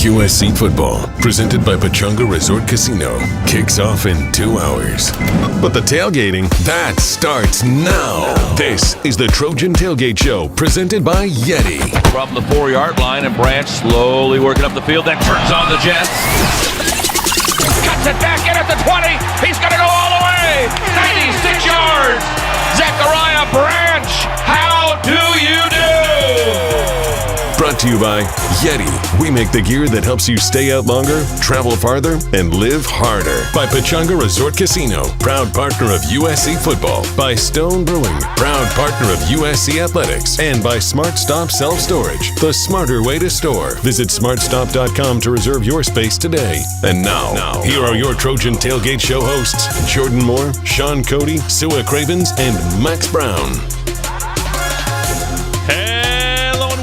USC football, presented by Pechanga Resort Casino, kicks off in 2 hours. But the tailgating, that starts now. This is the Trojan Tailgate Show, presented by YETI. From the 4-yard line, and Branch slowly working up the field, then turns on the Jets. Cuts it back in at the 20. He's going to go all the way. 96 yards. Zachariah Branch, how do you do? Brought to you by YETI. We make the gear that helps you stay out longer, travel farther, and live harder. By Pechanga Resort Casino, proud partner of USC football. By Stone Brewing, proud partner of USC athletics. And by Smart Stop Self Storage, the smarter way to store. Visit smartstop.com to reserve your space today. And now, here are your Trojan Tailgate Show hosts, Jordan Moore, Sean Cody, Sua Cravens, and Max Brown.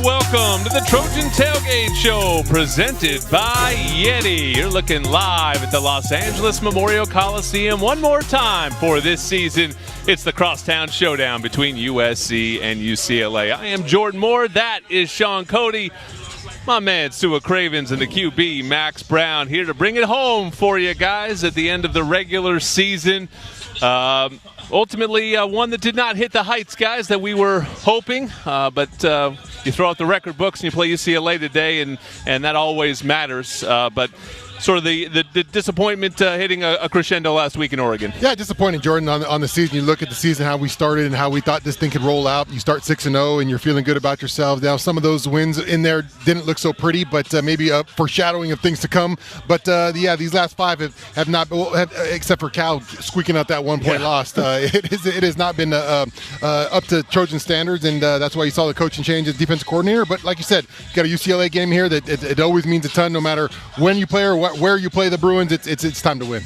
Welcome to the Trojan Tailgate Show, presented by YETI. You're looking live at the Los Angeles Memorial Coliseum one more time for this season. It's the Crosstown Showdown between USC and UCLA. I am Jordan Moore. That is Sean Cody. My man, Sua Cravens, and the QB, Max Brown, here to bring it home for you guys at the end of the regular season. Ultimately, one that did not hit the heights, guys, that we were hoping. But you throw out the record books and you play UCLA today, and that always matters. But sort of the disappointment hitting a crescendo last week in Oregon. Yeah, disappointing, Jordan, on the season. You look at the season, how we started and how we thought this thing could roll out. You start 6-0 and you're feeling good about yourself. Now, some of those wins in there didn't look so pretty, but maybe a foreshadowing of things to come. But, these last 5 have not, except for Cal squeaking out that 1-point loss. It has not been up to Trojan standards, and that's why you saw the coaching change as defensive coordinator. But like you said, you got a UCLA game here that it always means a ton, no matter when you play or where you play the Bruins. It's time to win.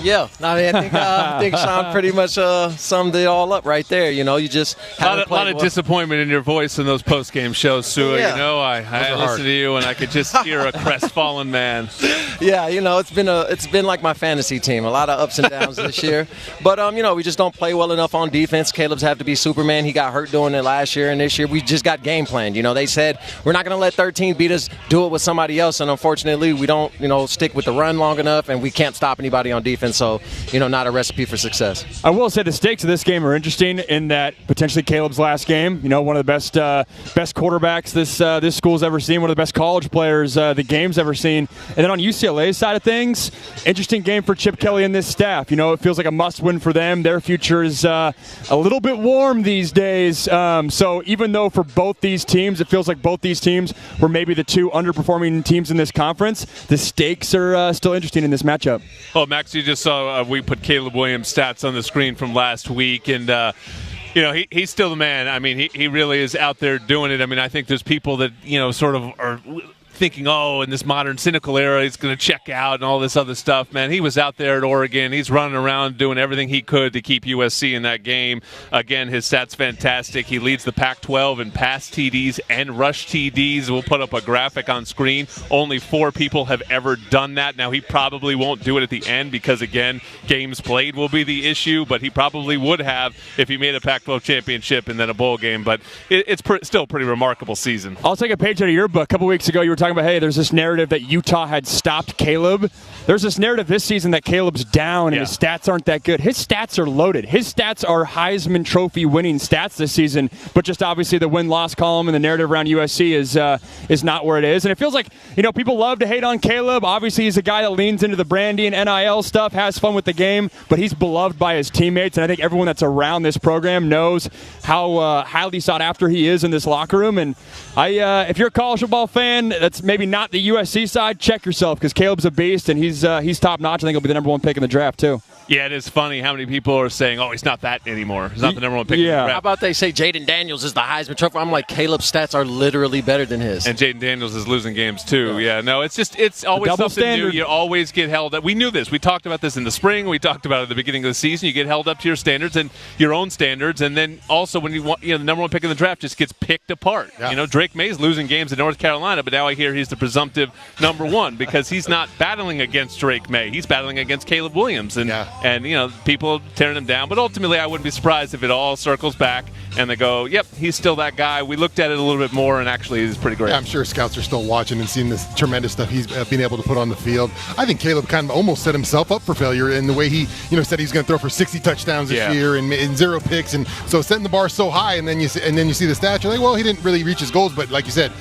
Yeah, I think Sean pretty much summed it all up right there. You know, you just a lot of disappointment in your voice in those post-game shows, Sua. Yeah. You know, I listen to you and I could just hear a crestfallen man. Yeah, you know, it's been like my fantasy team. A lot of ups and downs this year, but we just don't play well enough on defense. Caleb's have to be Superman. He got hurt doing it last year, and this year we just got game planned. You know, they said we're not going to let 13 beat us. Do it with somebody else, and unfortunately, we don't stick with the run long enough, and we can't stop anybody on defense. So, not a recipe for success. I will say the stakes of this game are interesting in that potentially Caleb's last game. One of the best quarterbacks this school's ever seen, one of the best college players the game's ever seen. And then on UCLA's side of things, interesting game for Chip Kelly and this staff. It feels like a must-win for them. Their future is a little bit warm these days. So even though for both these teams, it feels like both these teams were maybe the 2 underperforming teams in this conference, the stakes are still interesting in this matchup. Oh, Max, you just saw we put Caleb Williams' stats on the screen from last week, and he's still the man. I mean, he really is out there doing it. I mean, I think there's people that sort of are thinking, in this modern cynical era, he's going to check out and all this other stuff. Man, he was out there at Oregon. He's running around doing everything he could to keep USC in that game. Again, his stats fantastic. He leads the Pac-12 in pass TDs and rush TDs. We'll put up a graphic on screen. Only 4 people have ever done that. Now, he probably won't do it at the end because, again, games played will be the issue, but he probably would have if he made a Pac-12 championship and then a bowl game. But it's still a pretty remarkable season. I'll take a page out of your book. A couple weeks ago, you were talking about, hey, there's this narrative that Utah had stopped Caleb. There's this narrative this season that Caleb's down and his stats aren't that good. His stats are loaded. His stats are Heisman Trophy winning stats this season, but just obviously the win-loss column and the narrative around USC is not where it is. And it feels like, people love to hate on Caleb. Obviously, he's a guy that leans into the brandy and NIL stuff, has fun with the game, but he's beloved by his teammates, and I think everyone that's around this program knows how highly sought after he is in this locker room. And if you're a college football fan that's maybe not the USC side, check yourself, because Caleb's a beast and he's top notch. I think he'll be the number 1 pick in the draft too. Yeah, it is funny how many people are saying, he's not that anymore. He's not the number 1 pick in the draft. How about they say Jaden Daniels is the Heisman Trophy? I'm like, Caleb's stats are literally better than his. And Jaden Daniels is losing games too. Yeah, no, it's always something standard. new. You always get held up. We knew this. We talked about this in the spring. We talked about it at the beginning of the season. You get held up to your standards and your own standards, and then also when you want, the number 1 pick in the draft just gets picked apart. Yeah. Drake May's losing games in North Carolina, but now I hear he's the presumptive number 1 because he's not battling against against Drake May. He's battling against Caleb Williams, and people tearing him down. But ultimately, I wouldn't be surprised if it all circles back and they go, yep, he's still that guy. We looked at it a little bit more, and actually he's pretty great. Yeah, I'm sure scouts are still watching and seeing this tremendous stuff he's been able to put on the field. I think Caleb kind of almost set himself up for failure in the way he said he's going to throw for 60 touchdowns this year and 0 picks, and so setting the bar so high, and then you see the stats, you're like, well, he didn't really reach his goals, but like you said,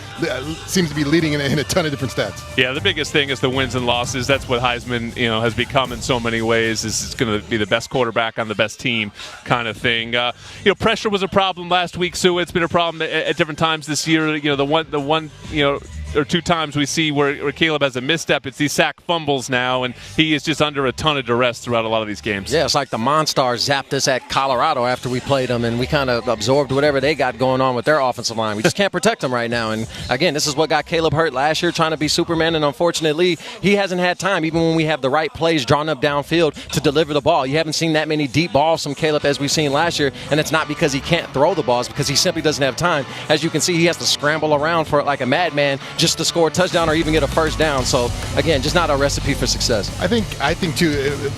seems to be leading in a ton of different stats. Yeah, the biggest thing is the wins and losses. That's what Heisman has become in so many ways. Is going to be the best quarterback on the best team kind of thing. Pressure was a problem last week, Sue. It's been a problem at different times this year. The one or two times we see where Caleb has a misstep, it's these sack fumbles now, and he is just under a ton of duress throughout a lot of these games. Yeah, it's like the Monstars zapped us at Colorado after we played them, and we kind of absorbed whatever they got going on with their offensive line. We just can't protect them right now. And again, this is what got Caleb hurt last year, trying to be Superman, and unfortunately, he hasn't had time, even when we have the right plays drawn up downfield, to deliver the ball. You haven't seen that many deep balls from Caleb as we've seen last year, and it's not because he can't throw the balls, because he simply doesn't have time. As you can see, he has to scramble around for it like a madman just to score a touchdown or even get a first down. So again, just not a recipe for success. I think too,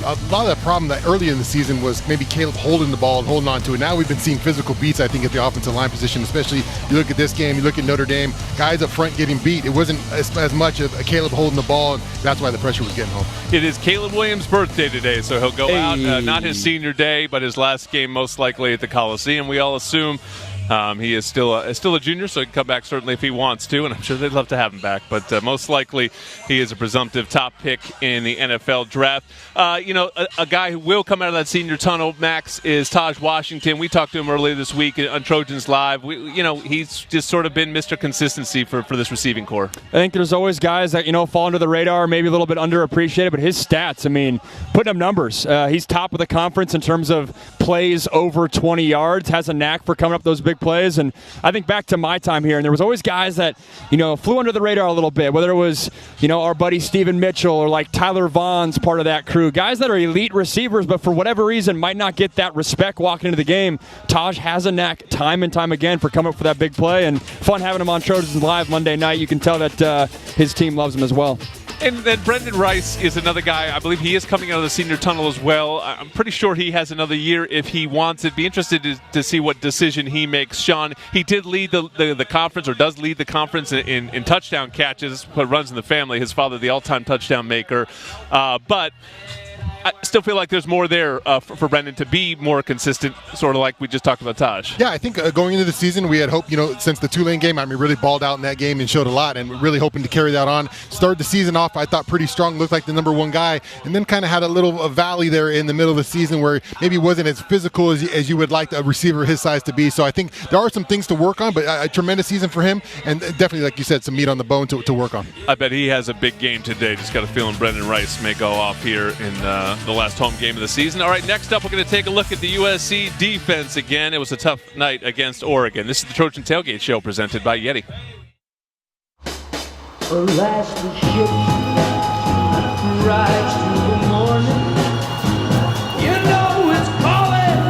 a lot of the problem that early in the season was maybe Caleb holding the ball and holding on to it. Now we've been seeing physical beats, I think, at the offensive line position, especially you look at this game, you look at Notre Dame, guys up front getting beat. It wasn't as much of Caleb holding the ball, and that's why the pressure was getting home. It is Caleb Williams' birthday today, so he'll go out, not his senior day, but his last game most likely at the Coliseum, we all assume. He is still a junior, so he can come back certainly if he wants to, and I'm sure they'd love to have him back. But most likely, he is a presumptive top pick in the NFL draft. A guy who will come out of that senior tunnel, Max, is Taj Washington. We talked to him earlier this week on Trojans Live. He's just sort of been Mr. Consistency for this receiving core. I think there's always guys that fall under the radar, maybe a little bit underappreciated, but his stats, putting up numbers. He's top of the conference in terms of plays over 20 yards. Has a knack for coming up those big plays. And I think back to my time here, and there was always guys that, flew under the radar a little bit, whether it was, our buddy Steven Mitchell or like Tyler Vaughn's part of that crew, guys that are elite receivers, but for whatever reason might not get that respect walking into the game. Taj has a knack time and time again for coming up for that big play, and fun having him on Trojans Live Monday night. You can tell that his team loves him as well. And then Brendan Rice is another guy. I believe he is coming out of the senior tunnel as well. I'm pretty sure he has another year if he wants it. Be interested to see what decision he makes. Sean, he did lead the conference, or does lead the conference in touchdown catches, but runs in the family. His father, the all-time touchdown maker. But I still feel like there's more there for Brendan to be more consistent, sort of like we just talked about Taj. Yeah, I think going into the season, we had hope, since the Tulane game, really balled out in that game and showed a lot, and really hoping to carry that on. Started the season off, I thought, pretty strong, looked like the number one guy, and then kind of had a valley there in the middle of the season where maybe wasn't as physical as you would like a receiver his size to be. So I think there are some things to work on, but a tremendous season for him, and definitely, like you said, some meat on the bone to work on. I bet he has a big game today. Just got a feeling Brendan Rice may go off here in the last home game of the season. All right, next up, we're going to take a look at the USC defense again. It was a tough night against Oregon. This is the Trojan Tailgate Show presented by YETI. Alas, the ship rides through the morning. It's calling,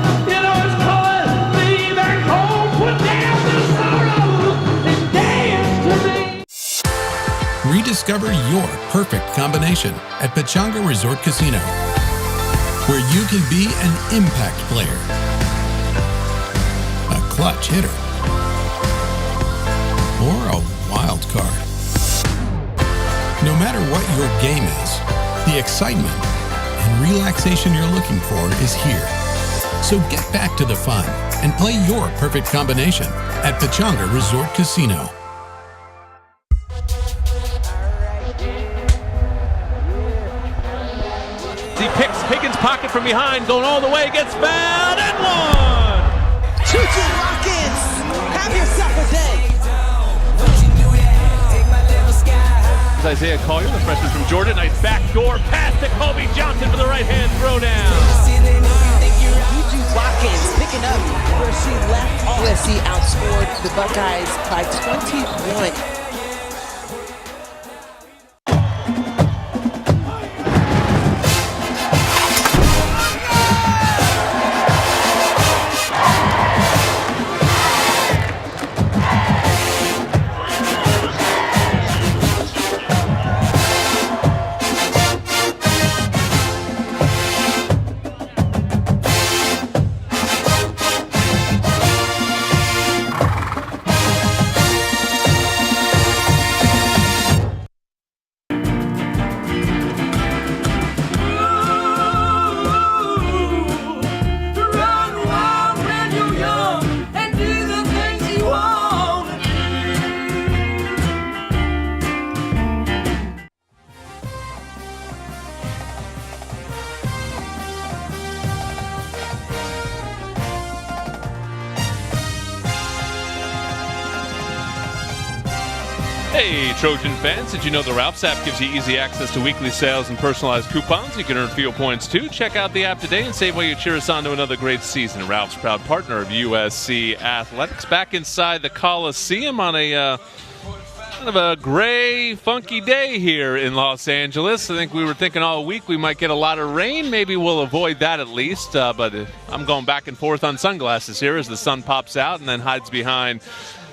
me back home, put down the sorrow, and dance to me. Rediscover your perfect combination at Pechanga Resort Casino, where you can be an impact player, a clutch hitter, or a wild card. No matter what your game is, the excitement and relaxation you're looking for is here. So get back to the fun and play your perfect combination at Pechanga Resort Casino. He picks Higgins' pocket from behind, going all the way, gets fouled, and one! Juju Watkins, have yourself a day. Isaiah Collier, the freshman from Jordan, nice backdoor pass to Kobe Johnson for the right-hand throwdown. Juju Watkins picking up where she left. USC outscored the Buckeyes by 21. Hey, Trojan fans, did you know the Ralph's app gives you easy access to weekly sales and personalized coupons? You can earn field points, too. Check out the app today and save while you cheer us on to another great season. Ralph's, proud partner of USC Athletics. Back inside the Coliseum on a kind of a gray, funky day here in Los Angeles. I think we were thinking all week we might get a lot of rain. Maybe we'll avoid that at least. But I'm going back and forth on sunglasses here as the sun pops out and then hides behind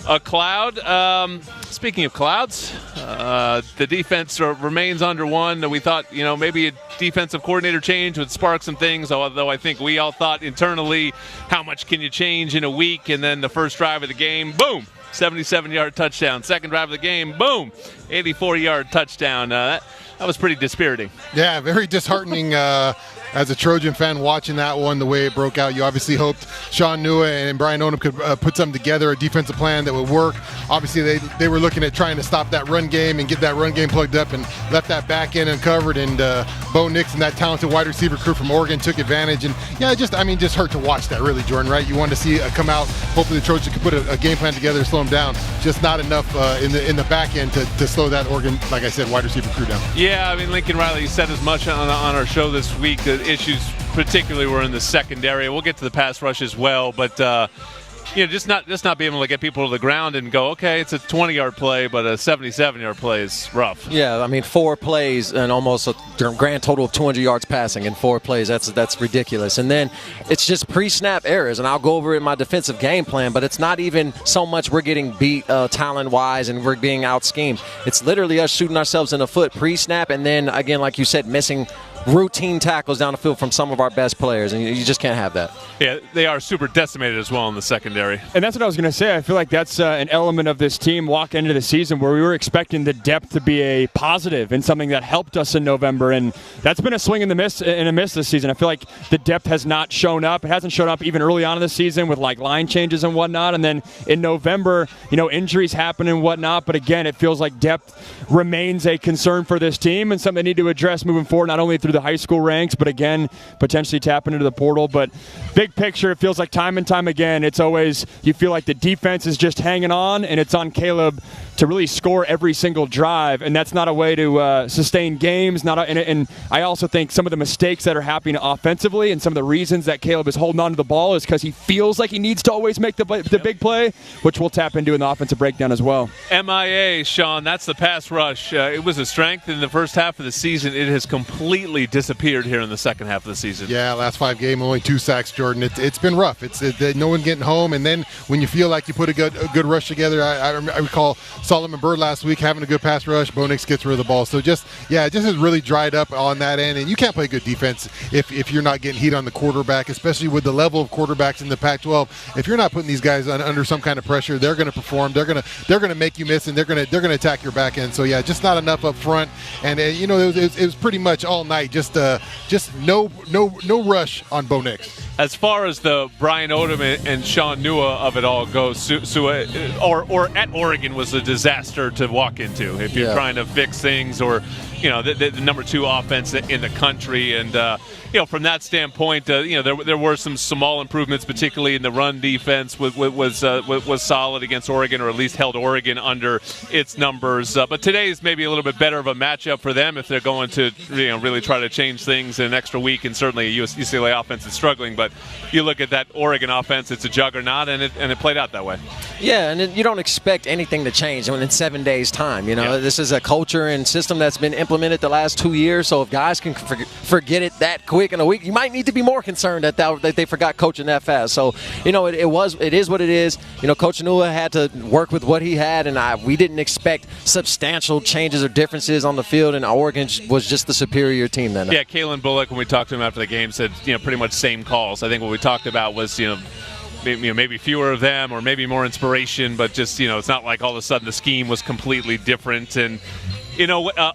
a cloud. Speaking of clouds, the defense remains under one. We thought, maybe a defensive coordinator change would spark some things, although I think we all thought internally, how much can you change in a week? And then the first drive of the game, boom, 77-yard touchdown. Second drive of the game, boom, 84-yard touchdown. That was pretty dispiriting. Yeah, very disheartening as a Trojan fan watching that one, the way it broke out. You obviously hoped Sean Nua and Brian Odom could put something together, a defensive plan that would work. Obviously, they were looking at trying to stop that run game and get that run game plugged up and left that back end uncovered. And Bo Nix and that talented wide receiver crew from Oregon took advantage. And, yeah, just hurt to watch that, really, Jordan, right? You wanted to see it come out. Hopefully the Trojans could put a game plan together to slow them down. Just not enough in the back end to slow that Oregon, like I said, wide receiver crew down. Yeah, Lincoln Riley said as much on our show this week. The issues particularly were in the secondary. We'll get to the pass rush as well, but just not being able to get people to the ground and go, okay, it's a 20-yard play, but a 77-yard play is rough. Yeah, 4 plays and almost a grand total of 200 yards passing in 4 plays. That's ridiculous. And then it's just pre-snap errors, and I'll go over it in my defensive game plan, but it's not even so much we're getting beat talent-wise and we're being out-schemed. It's literally us shooting ourselves in the foot pre-snap, and then, again, like you said, missing routine tackles down the field from some of our best players, and you just can't have that. Yeah, they are super decimated as well in the secondary. And that's what I was going to say. I feel like that's an element of this team walking into the season where we were expecting the depth to be a positive and something that helped us in November, and that's been a swing and a miss this season. I feel like the depth has not shown up. It hasn't shown up even early on in the season with like line changes and whatnot, and then in November, injuries happen and whatnot, but again, it feels like depth remains a concern for this team and something they need to address moving forward, not only through the high school ranks, but again, potentially tapping into the portal. But big picture, it feels like time and time again, it's always, you feel like the defense is just hanging on, and it's on Caleb to really score every single drive, and that's not a way to sustain games. And I also think some of the mistakes that are happening offensively and some of the reasons that Caleb is holding on to the ball is because he feels like he needs to always make the big play, which we'll tap into in the offensive breakdown as well. MIA, Sean, that's the pass rush. It was a strength in the first half of the season. It has completely disappeared here in the second half of the season. Yeah, last 5 games, only 2 sacks, Jordan. It's been rough. It's no one getting home, and then when you feel like you put a good rush together, I recall Solomon Byrd last week having a good pass rush. Bo Nix gets rid of the ball. So it just has really dried up on that end, and you can't play good defense if you're not getting heat on the quarterback, especially with the level of quarterbacks in the Pac-12. If you're not putting these guys under some kind of pressure, they're going to perform. They're going to make you miss, and they're going to attack your back end. So yeah, just not enough up front, and it was pretty much all night. Just no rush on Bo Nix. As far as the Brian Odom and Sean Nua of it all goes, or at Oregon was a disaster to walk into if you're trying to fix things, or the number 2 offense in the country. And from that standpoint, there were some small improvements, particularly in the run defense was solid against Oregon, or at least held Oregon under its numbers. But today is maybe a little bit better of a matchup for them if they're going to really try to change things in an extra week. And certainly UCLA offense is struggling, but you look at that Oregon offense, it's a juggernaut, and it played out that way. Yeah, and you don't expect anything to change in 7 days' time. This is a culture and system that's been implemented the last 2 years. So if guys can forget it that quick in a week, you might need to be more concerned that they forgot coaching that fast. So it is what it is. Coach Nua had to work with what he had, and we didn't expect substantial changes or differences on the field. And Oregon was just the superior team then. Yeah, Kalen Bullock, when we talked to him after the game, said pretty much same calls. I think what we talked about was maybe fewer of them, or maybe more inspiration, but just it's not like all of a sudden the scheme was completely different. And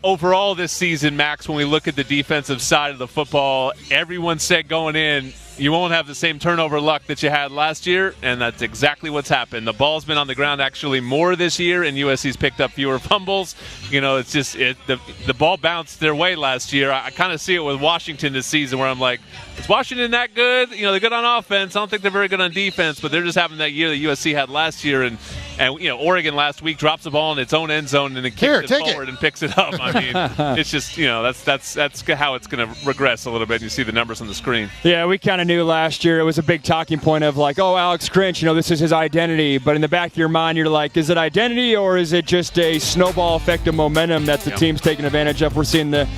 overall this season, Max, when we look at the defensive side of the football, everyone said going in, you won't have the same turnover luck that you had last year, and that's exactly what's happened. The ball's been on the ground actually more this year, and USC's picked up fewer fumbles. It's just the ball bounced their way last year. I kind of see it with Washington this season, where I'm like, is Washington that good? They're good on offense. I don't think they're very good on defense, but they're just having that year that USC had last year, and And, Oregon last week drops the ball in its own end zone and then kicks it forward and picks it up. I mean, it's just, that's how it's going to regress a little bit. You see the numbers on the screen. Yeah, we kind of knew last year it was a big talking point of like, oh, Alex Grinch, this is his identity. But in the back of your mind, you're like, is it identity or is it just a snowball effect of momentum that the team's taking advantage of? We're seeing the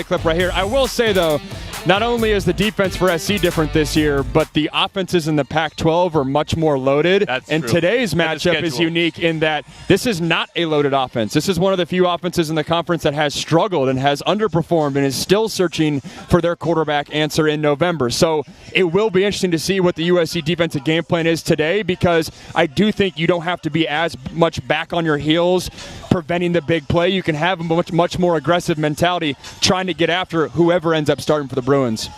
clip right here. I will say, though, not only is the defense for SC different this year, but the offenses in the Pac-12 are much more loaded. And true. Today's matchup is unique in that this is not a loaded offense. This is one of the few offenses in the conference that has struggled and has underperformed and is still searching for their quarterback answer in November. So it will be interesting to see what the USC defensive game plan is today, because I do think you don't have to be as much back on your heels preventing the big play. You can have a much more aggressive mentality trying to get after whoever ends up starting for the Bruins.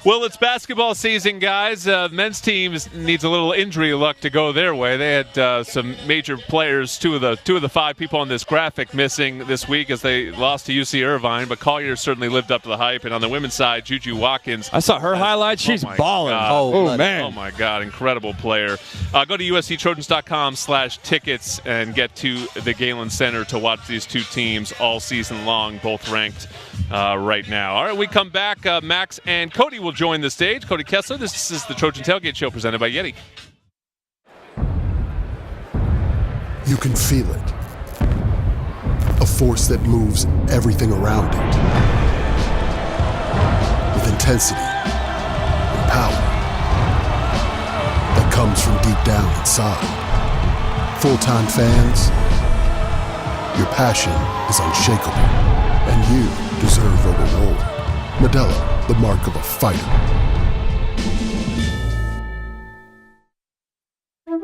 Well, it's basketball season, guys. Men's team needs a little injury luck to go their way. They had some major players, two of the 5 people on this graphic, missing this week as they lost to UC Irvine. But Collier certainly lived up to the hype. And on the women's side, Juju Watkins. I saw her highlights. She's balling. Oh, man. Oh, my God. Incredible player. Go to usctrojans.com/tickets and get to the Galen Center to watch these two teams all season long, both ranked right now. All right, we come back. Max and Cody will join the stage. Cody Kessler, this is the Trojan Tailgate Show presented by YETI. You can feel it. A force that moves everything around it. With intensity and power that comes from deep down inside. Full-time fans, your passion is unshakable. And you deserve a reward. Modelo, the mark of a fighter.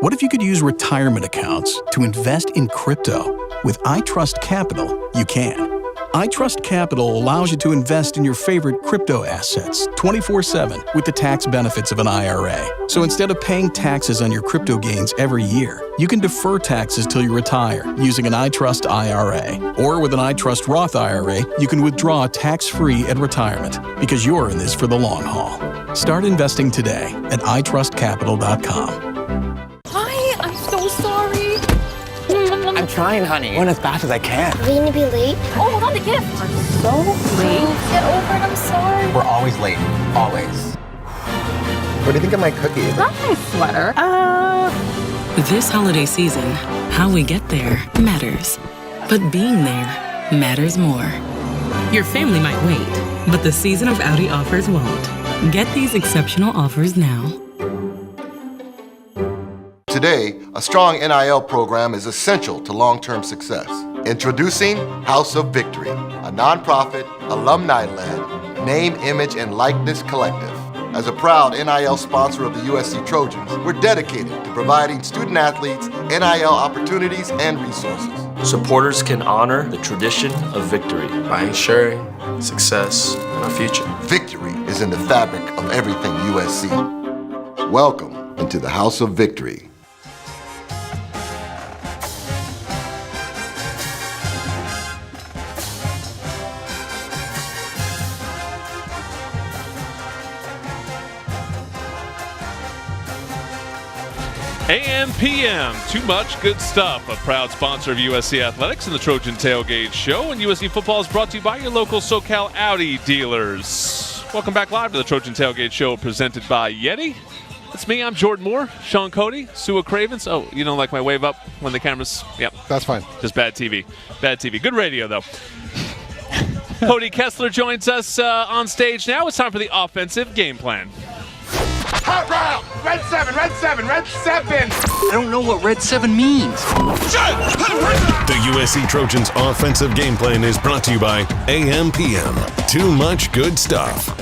What if you could use retirement accounts to invest in crypto? With iTrust Capital, you can. iTrust Capital allows you to invest in your favorite crypto assets 24/7 with the tax benefits of an IRA. So instead of paying taxes on your crypto gains every year, you can defer taxes till you retire using an iTrust IRA. Or with an iTrust Roth IRA, you can withdraw tax-free at retirement because you're in this for the long haul. Start investing today at iTrustCapital.com. Hi, I'm so sorry. I'm trying, honey. Going as fast as I can. Are we gonna be late? Oh, hold on, the gift. I'm so late. Get over it, I'm sorry. We're always late. Always. What do you think of my cookies? It's not my sweater. This holiday season, how we get there matters. But being there matters more. Your family might wait, but the season of Audi offers won't. Get these exceptional offers now. Today, a strong NIL program is essential to long-term success. Introducing House of Victory, a nonprofit, alumni-led, name, image, and likeness collective. As a proud NIL sponsor of the USC Trojans, we're dedicated to providing student-athletes NIL opportunities and resources. Supporters can honor the tradition of victory by ensuring success in our future. Victory is in the fabric of everything USC. Welcome into the House of Victory. AM PM, too much good stuff. A proud sponsor of USC Athletics and the Trojan Tailgate Show. And USC football is brought to you by your local SoCal Audi dealers. Welcome back live to the Trojan Tailgate Show presented by YETI. It's me, I'm Jordan Moore, Sean Cody, Sua Cravens. Oh, you don't like my wave up when the camera's, yep. That's fine. Just bad TV. Bad TV. Good radio, though. Cody Kessler joins us on stage now. It's time for the offensive game plan. Hot route! Red 7, red 7, red 7! I don't know what red 7 means. The USC Trojans offensive game plan is brought to you by AM PM. Too much good stuff.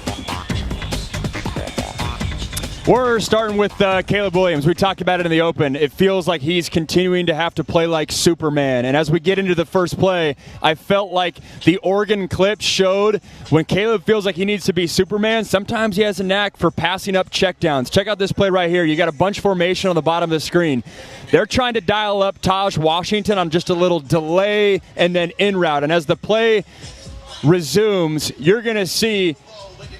We're starting with Caleb Williams. We talked about it in the open. It feels like he's continuing to have to play like Superman. And as we get into the first play, I felt like the Oregon clip showed when Caleb feels like he needs to be Superman, sometimes he has a knack for passing up checkdowns. Check out this play right here. You got a bunch formation on the bottom of the screen. They're trying to dial up Taj Washington on just a little delay and then in route. And as the play resumes, you're going to see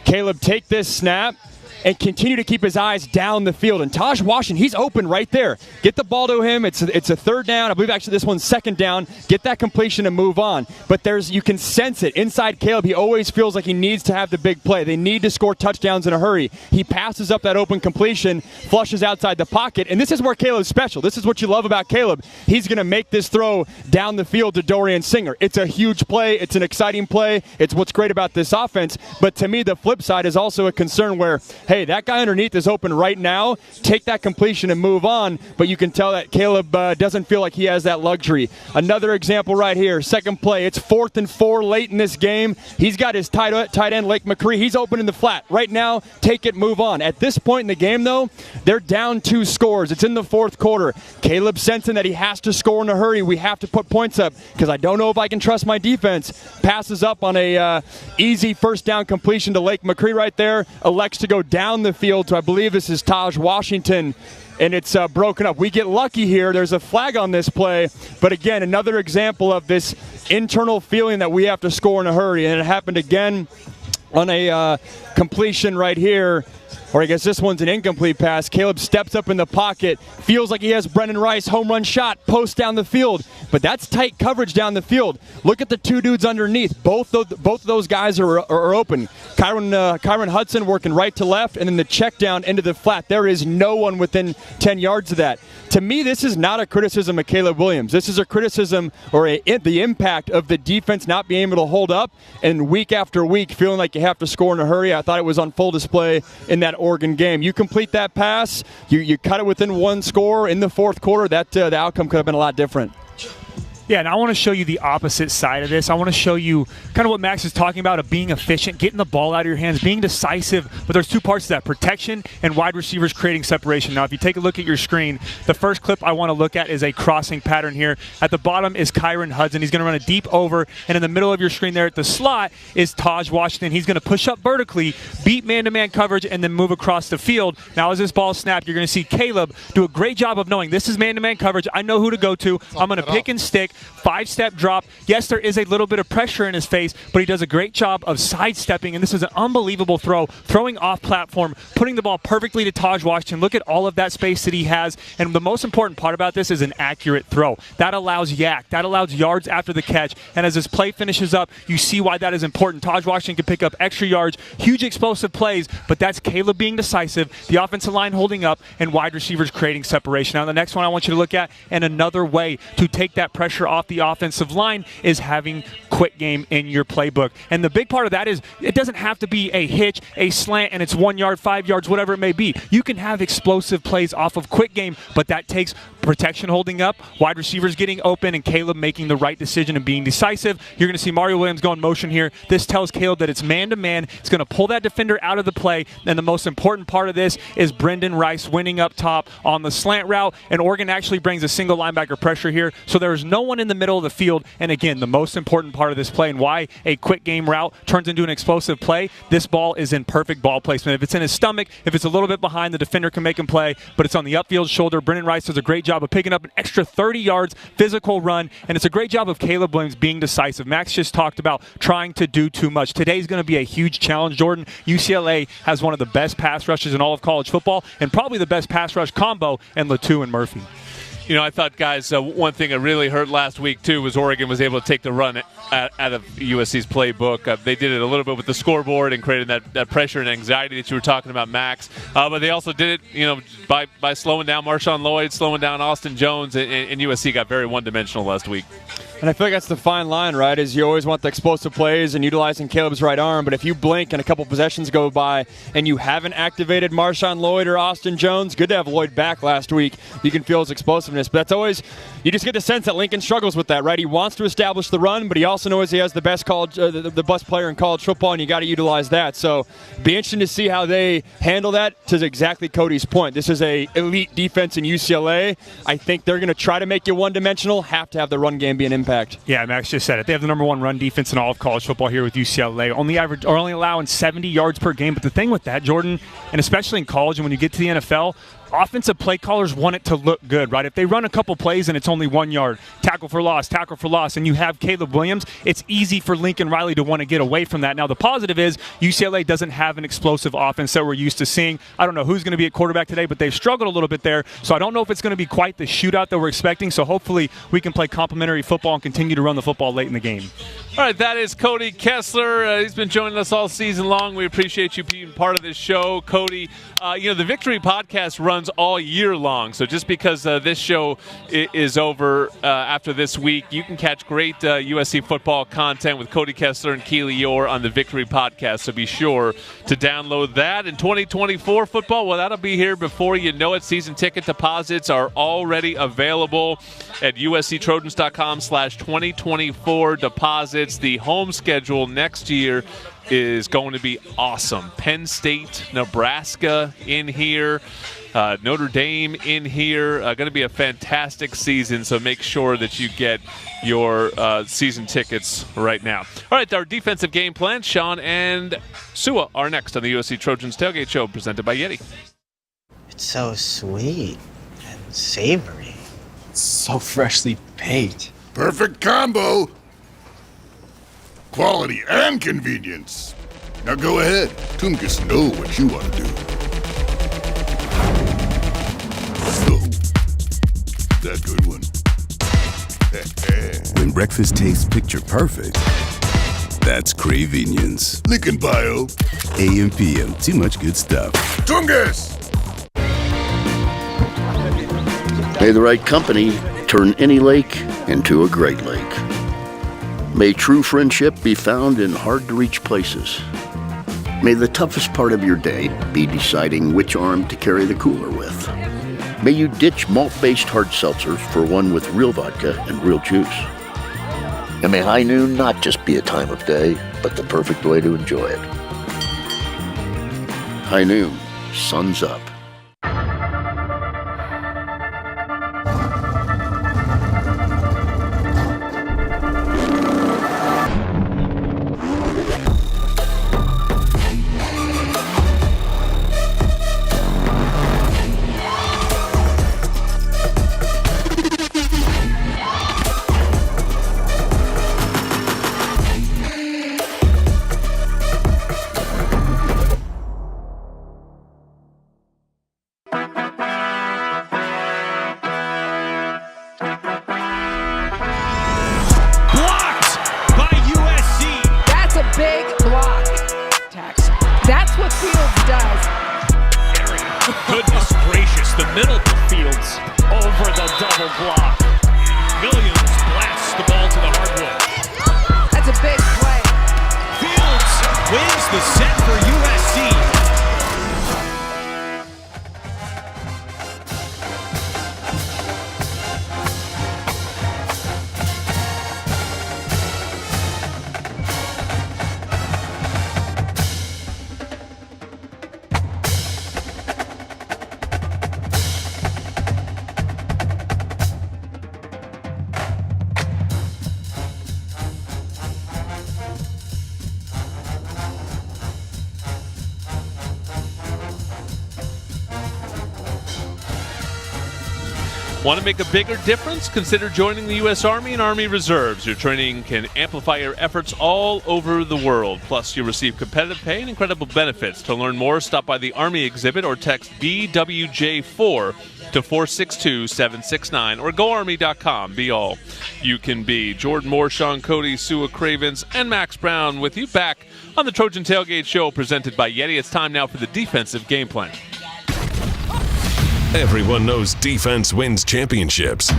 Caleb take this snap, and continue to keep his eyes down the field. And Taj Washington, he's open right there. Get the ball to him. It's a third down. I believe actually this one's second down. Get that completion and move on. But you can sense it. Inside Caleb, he always feels like he needs to have the big play. They need to score touchdowns in a hurry. He passes up that open completion, flushes outside the pocket, and this is where Caleb's special. This is what you love about Caleb. He's going to make this throw down the field to Dorian Singer. It's a huge play. It's an exciting play. It's what's great about this offense. But to me, the flip side is also a concern where, hey, that guy underneath is open right now. Take that completion and move on. But you can tell that Caleb doesn't feel like he has that luxury. Another example right here. Second play. It's 4th and 4 late in this game. He's got his tight end, Lake McCree. He's open in the flat. Right now, take it, move on. At this point in the game, though, they're down 2 scores. It's in the fourth quarter. Caleb sensing that he has to score in a hurry. We have to put points up because I don't know if I can trust my defense. Passes up on a easy first down completion to Lake McCree right there. Elects to go down the field to, I believe this is Taj Washington, and it's broken up. We get lucky here. There's a flag on this play, but again, another example of this internal feeling that we have to score in a hurry, and it happened again on a completion right here. Or I guess this one's an incomplete pass. Caleb steps up in the pocket, feels like he has Brendan Rice, home run shot, post down the field. But that's tight coverage down the field. Look at the 2 dudes underneath. Both of those guys are open. Kyron Hudson working right to left, and then the check down into the flat. There is no one within 10 yards of that. To me, this is not a criticism of Caleb Williams. This is a criticism or the impact of the defense not being able to hold up and week after week feeling like you have to score in a hurry. I thought it was on full display in that Oregon game. You complete that pass, you cut it within 1 score in the fourth quarter, that the outcome could have been a lot different. Yeah, and I want to show you the opposite side of this. I want to show you kind of what Max is talking about of being efficient, getting the ball out of your hands, being decisive. But there's 2 parts to that, protection and wide receivers creating separation. Now, if you take a look at your screen, the first clip I want to look at is a crossing pattern here. At the bottom is Kyron Hudson. He's going to run a deep over, and in the middle of your screen there at the slot is Taj Washington. He's going to push up vertically, beat man-to-man coverage, and then move across the field. Now, as this ball snapped, you're going to see Caleb do a great job of knowing this is man-to-man coverage. I know who to go to. I'm going to pick and stick. 5-step drop. Yes, there is a little bit of pressure in his face, but he does a great job of sidestepping, and this is an unbelievable throw, throwing off platform, putting the ball perfectly to Taj Washington. Look at all of that space that he has, and the most important part about this is an accurate throw. That allows yak. That allows yards after the catch, and as this play finishes up, you see why that is important. Taj Washington can pick up extra yards, huge explosive plays, but that's Caleb being decisive, the offensive line holding up, and wide receivers creating separation. Now, the next one I want you to look at, and another way to take that pressure off the offensive line is having quick game in your playbook. And the big part of that is it doesn't have to be a hitch, a slant, and it's 1 yard, 5 yards, whatever it may be. You can have explosive plays off of quick game, but that takes protection holding up, wide receivers getting open, and Caleb making the right decision and being decisive. You're going to see Mario Williams go in motion here. This tells Caleb that it's man-to-man. It's going to pull that defender out of the play, and the most important part of this is Brendan Rice winning up top on the slant route, and Oregon actually brings a single linebacker pressure here, so there's no one in the middle of the field. And again, the most important part of this play and why a quick game route turns into an explosive play, this ball is in perfect ball placement. If it's in his stomach, if it's a little bit behind, the defender can make him play, but it's on the upfield shoulder. Brendan Rice does a great job of picking up an extra 30 yards, physical run, and it's a great job of Caleb Williams being decisive. Max just talked about trying to do too much. Today's going to be a huge challenge, Jordan. UCLA has one of the best pass rushes in all of college football and probably the best pass rush combo in Latu and Murphy. You know, I thought, guys, one thing that really hurt last week, too, was Oregon was able to take the run out of USC's playbook. They did it a little bit with the scoreboard and created that pressure and anxiety that you were talking about, Max. But they also did it, by slowing down Marshawn Lloyd, slowing down Austin Jones, and USC got very one-dimensional last week. And I feel like that's the fine line, right, is you always want the explosive plays and utilizing Caleb's right arm, but if you blink and a couple possessions go by and you haven't activated Marshawn Lloyd or Austin Jones, good to have Lloyd back last week. You can feel his explosiveness, but that's always, you just get the sense that Lincoln struggles with that, right? He wants to establish the run, but he also knows he has the best the best player in college football, and you got to utilize that. So be interesting to see how they handle that. To exactly Cody's point, this is a elite defense in UCLA. I think they're going to try to make you one-dimensional, have to have the run game be an impact. Yeah, Max just said it. They have the #1 run defense in all of college football here with UCLA. Only allowing 70 yards per game. But the thing with that, Jordan, and especially in college and when you get to the NFL, offensive play callers want it to look good, right? If they run a couple plays and it's only 1 yard, tackle for loss, and you have Caleb Williams, it's easy for Lincoln Riley to want to get away from that. Now, the positive is UCLA doesn't have an explosive offense that we're used to seeing. I don't know who's going to be at quarterback today, but they've struggled a little bit there, so I don't know if it's going to be quite the shootout that we're expecting, so hopefully we can play complementary football and continue to run the football late in the game. All right, that is Cody Kessler. He's been joining us all season long. We appreciate you being part of this show, Cody. The Victory Podcast runs all year long, so just because this show is over after this week, you can catch great USC football content with Cody Kessler and Keely Orr on the Victory Podcast, so be sure to download that. In 2024 football, well, that'll be here before you know it. Season ticket deposits are already available at usctrojans.com/2024 deposits. The home schedule next year is going to be awesome. Penn State, Nebraska in here, Notre Dame in here. Going to be a fantastic season, so make sure that you get your season tickets right now. All right, our defensive game plan. Sean and Sua are next on the USC Trojans Tailgate Show, presented by YETI. It's so sweet and savory. It's so freshly baked. Perfect combo. Quality and convenience. Now go ahead. Tungus, know what you want to do. Oh, that good one. When breakfast tastes picture perfect, that's Cravenience. Link in bio. AM PM, too much good stuff. Tungus! May the right company turn any lake into a great lake. May true friendship be found in hard-to-reach places. May the toughest part of your day be deciding which arm to carry the cooler with. May you ditch malt-based hard seltzers for one with real vodka and real juice. And may high noon not just be a time of day, but the perfect way to enjoy it. High noon, sun's up. Want to make a bigger difference? Consider joining the U.S. Army and Army Reserves. Your training can amplify your efforts all over the world. Plus, you'll receive competitive pay and incredible benefits. To learn more, stop by the Army exhibit or text BWJ4 to 462-769 or goarmy.com. Be all you can be. Jordan Moore, Sean Cody, Sua Cravens, and Max Brown with you back on the Trojan Tailgate Show presented by YETI. It's time now for the defensive game plan. Everyone knows defense wins championships.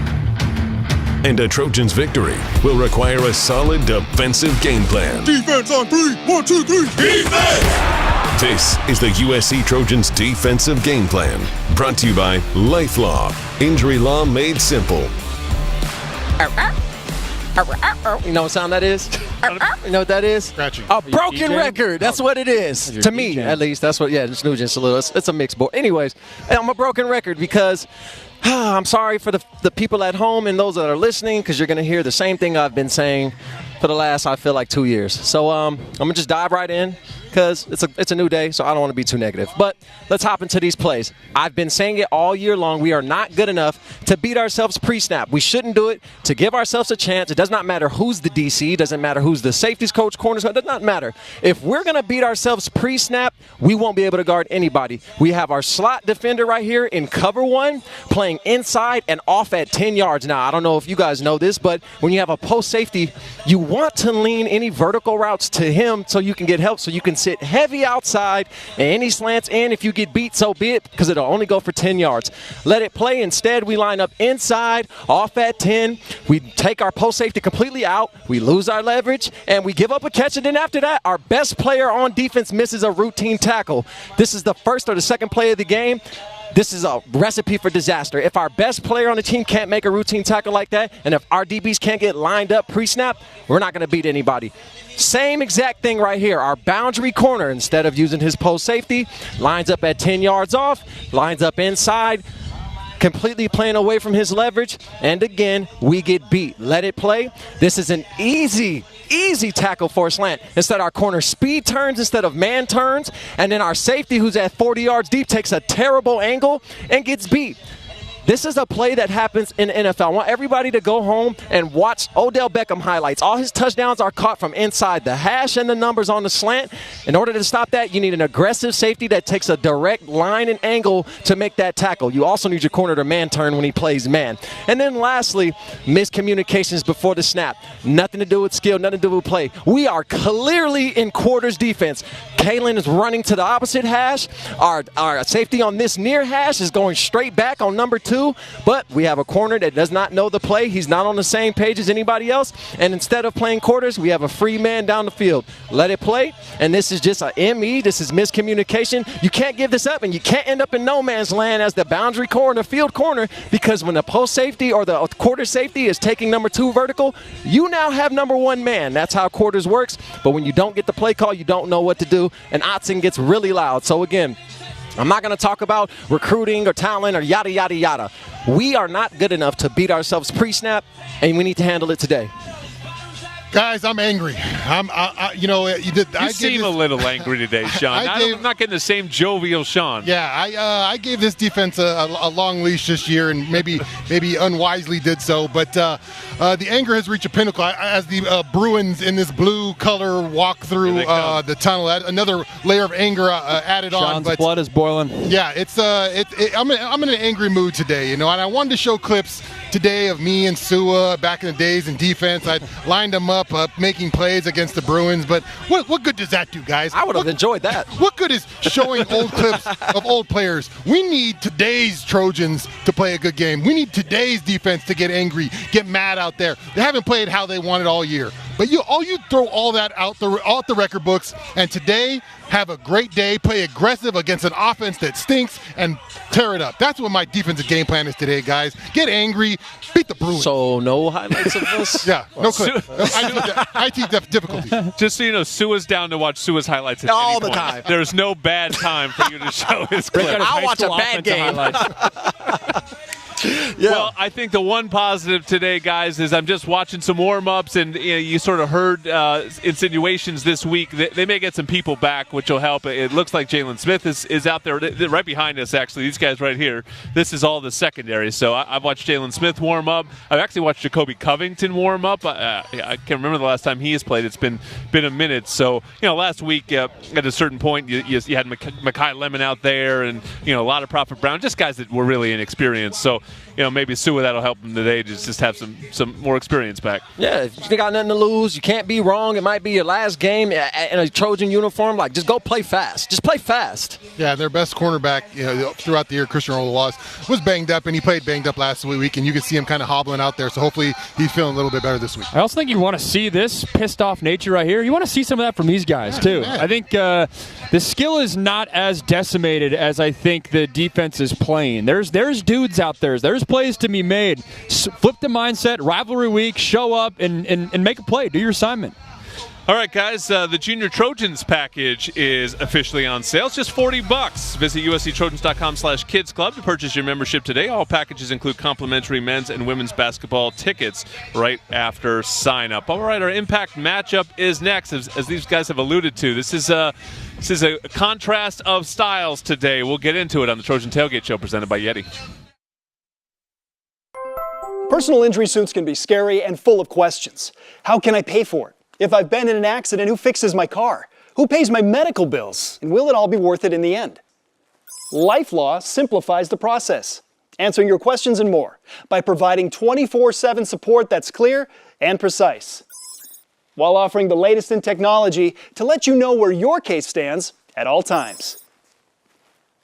And a Trojans victory will require a solid defensive game plan. Defense on 3. 1, 2, 3. Defense! This is the USC Trojans defensive game plan. Brought to you by LifeLaw. Injury law made simple. You know what sound that is? You know what that is? Scratching. A broken record. That's what it is. To me, at least. That's what, yeah, just a little. It's a mixed board. Anyways, I'm a broken record because I'm sorry for the people at home and those that are listening, because you're going to hear the same thing I've been saying for the last, I feel like, 2 years. So I'm going to just dive right in. because it's a new day, so I don't want to be too negative. But let's hop into these plays. I've been saying it all year long. We are not good enough to beat ourselves pre-snap. We shouldn't do it to give ourselves a chance. It does not matter who's the DC. It doesn't matter who's the safeties coach, corners. It does not matter. If we're going to beat ourselves pre-snap, we won't be able to guard anybody. We have our slot defender right here in cover 1 playing inside and off at 10 yards. Now, I don't know if you guys know this, but when you have a post safety, you want to lean any vertical routes to him so you can get help, so you can sit heavy outside and any slants in. If you get beat, so be it, because it'll only go for 10 yards. Let it play. Instead, we line up inside, off at 10. We take our post safety completely out. We lose our leverage, and we give up a catch. And then after that, our best player on defense misses a routine tackle. This is the first or the second play of the game. This is a recipe for disaster. If our best player on the team can't make a routine tackle like that, and if our DBs can't get lined up pre-snap, we're not going to beat anybody. Same exact thing right here. Our boundary corner, instead of using his post safety, lines up at 10 yards off, lines up inside, completely playing away from his leverage, and again, we get beat. Let it play. This is an easy tackle for a slant. Instead, our corner speed turns instead of man turns, and then our safety, who's at 40 yards deep, takes a terrible angle and gets beat. This is a play that happens in the NFL. I want everybody to go home and watch Odell Beckham highlights. All his touchdowns are caught from inside the hash and the numbers on the slant. In order to stop that, you need an aggressive safety that takes a direct line and angle to make that tackle. You also need your corner to man turn when he plays man. And then lastly, miscommunications before the snap. Nothing to do with skill, nothing to do with play. We are clearly in quarters defense. Kalen is running to the opposite hash. Our safety on this near hash is going straight back on number 2, but we have a corner that does not know the play. He's not on the same page as anybody else, and instead of playing quarters, we have a free man down the field. Let it play, and this is just a ME. This is miscommunication. You can't give this up, and you can't end up in no man's land as the boundary corner, field corner, because when the post safety or the quarter safety is taking number 2 vertical, you now have number 1 man. That's how quarters works, but when you don't get the play call, you don't know what to do, and Otson gets really loud. So again, I'm not going to talk about recruiting or talent or yada, yada, yada. We are not good enough to beat ourselves pre-snap, and we need to handle it today. Guys, I'm angry. You seem a little angry today, Sean. I'm not getting the same jovial Sean. Yeah, I gave this defense a long leash this year, and maybe unwisely did so. But the anger has reached a pinnacle as the Bruins in this blue color walk through the tunnel. Another layer of anger added on. Sean's blood is boiling. Yeah, I'm in an angry mood today, and I wanted to show clips today of me and Sua back in the days in defense. I lined them up making plays against the Bruins, but what good does that do, guys? I would have enjoyed that. What good is showing old clips of old players? We need today's Trojans to play a good game. We need today's defense to get angry, get mad out there. They haven't played how they wanted all year. But you throw all that out the record books, and today have a great day, play aggressive against an offense that stinks, and tear it up. That's what my defensive game plan is today, guys. Get angry, beat the Bruins. So no highlights of this? Yeah, no clip. IT difficulty. Just so you know, Sua's down to watch Sua's highlights at all any the point. time. There's no bad time for you to show his clip. I'll watch a bad game. Yeah. Well, I think the one positive today, guys, is I'm just watching some warm-ups, and you sort of heard insinuations this week. They may get some people back, which will help. It looks like Jalen Smith is out there right behind us, actually. These guys right here. This is all the secondary. So I've watched Jalen Smith warm up. I've actually watched Jacoby Covington warm up. I can't remember the last time he has played. It's been a minute. So, last week at a certain point, you had Mekhi Lemon out there, and, a lot of Prophet Brown, just guys that were really inexperienced. So, maybe Sua, that'll help them today to just have some more experience back. Yeah, if you got nothing to lose, you can't be wrong. It might be your last game in a Trojan uniform. Just go play fast. Just play fast. Yeah, their best cornerback throughout the year, Christian Oluwaseun, was banged up, and he played banged up last week, and you can see him kind of hobbling out there. So hopefully he's feeling a little bit better this week. I also think you want to see this pissed off nature right here. You want to see some of that from these guys too. I think the skill is not as decimated as I think the defense is playing. There's dudes out there. There's plays to be made. Flip the mindset, rivalry week, show up and make a play. Do your assignment. All right, guys, the Junior Trojans package is officially on sale. It's just $40. Visit usctrojans.com/kids club to purchase your membership today. All packages include complimentary men's and women's basketball tickets right after sign up. All right, our impact matchup is next, as these guys have alluded to. This is a contrast of styles today. We'll get into it on the Trojan Tailgate Show presented by YETI. Personal injury suits can be scary and full of questions. How can I pay for it? If I've been in an accident, who fixes my car? Who pays my medical bills? And will it all be worth it in the end? LifeLaw simplifies the process, answering your questions and more by providing 24/7 support that's clear and precise, while offering the latest in technology to let you know where your case stands at all times.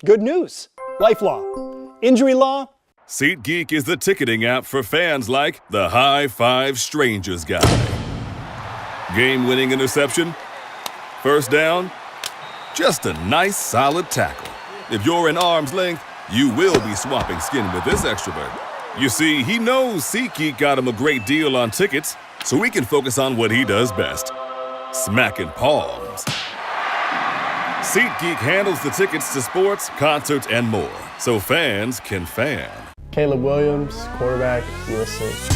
Good news. LifeLaw. Injury law. SeatGeek is the ticketing app for fans like the High Five Strangers guy. Game-winning interception? First down? Just a nice, solid tackle. If you're in arm's length, you will be swapping skin with this extrovert. You see, he knows SeatGeek got him a great deal on tickets, so he can focus on what he does best, smacking palms. SeatGeek handles the tickets to sports, concerts, and more, so fans can fan. Caleb Williams, quarterback, USC.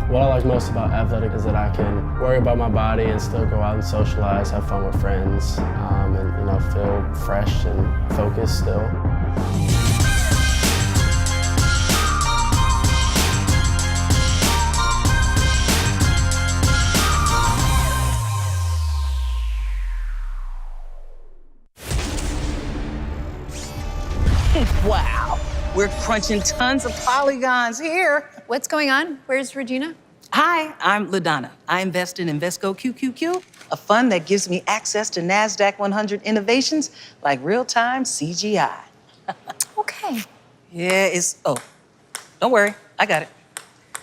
What I like most about athletic is that I can worry about my body and still go out and socialize, have fun with friends, and feel fresh and focused still. Wow, we're crunching tons of polygons here. What's going on? Where's Regina? Hi, I'm LaDonna. I invest in Invesco QQQ, a fund that gives me access to NASDAQ 100 innovations like real-time CGI. Okay. Yeah, don't worry, I got it.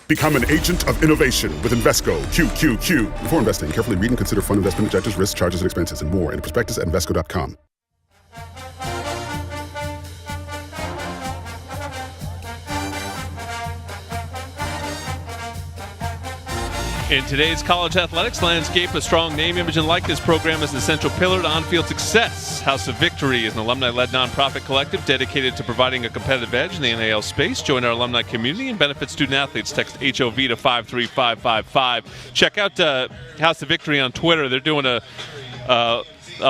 Become an agent of innovation with Invesco QQQ. Before investing, carefully read and consider fund investment objectives, risks, charges, and expenses, and more in the prospectus at Invesco.com. In today's college athletics landscape, a strong name, image, and likeness program is an essential pillar to on-field success. House of Victory is an alumni-led nonprofit collective dedicated to providing a competitive edge in the NIL space. Join our alumni community and benefit student-athletes. Text HOV to 53555. Check out House of Victory on Twitter. They're doing a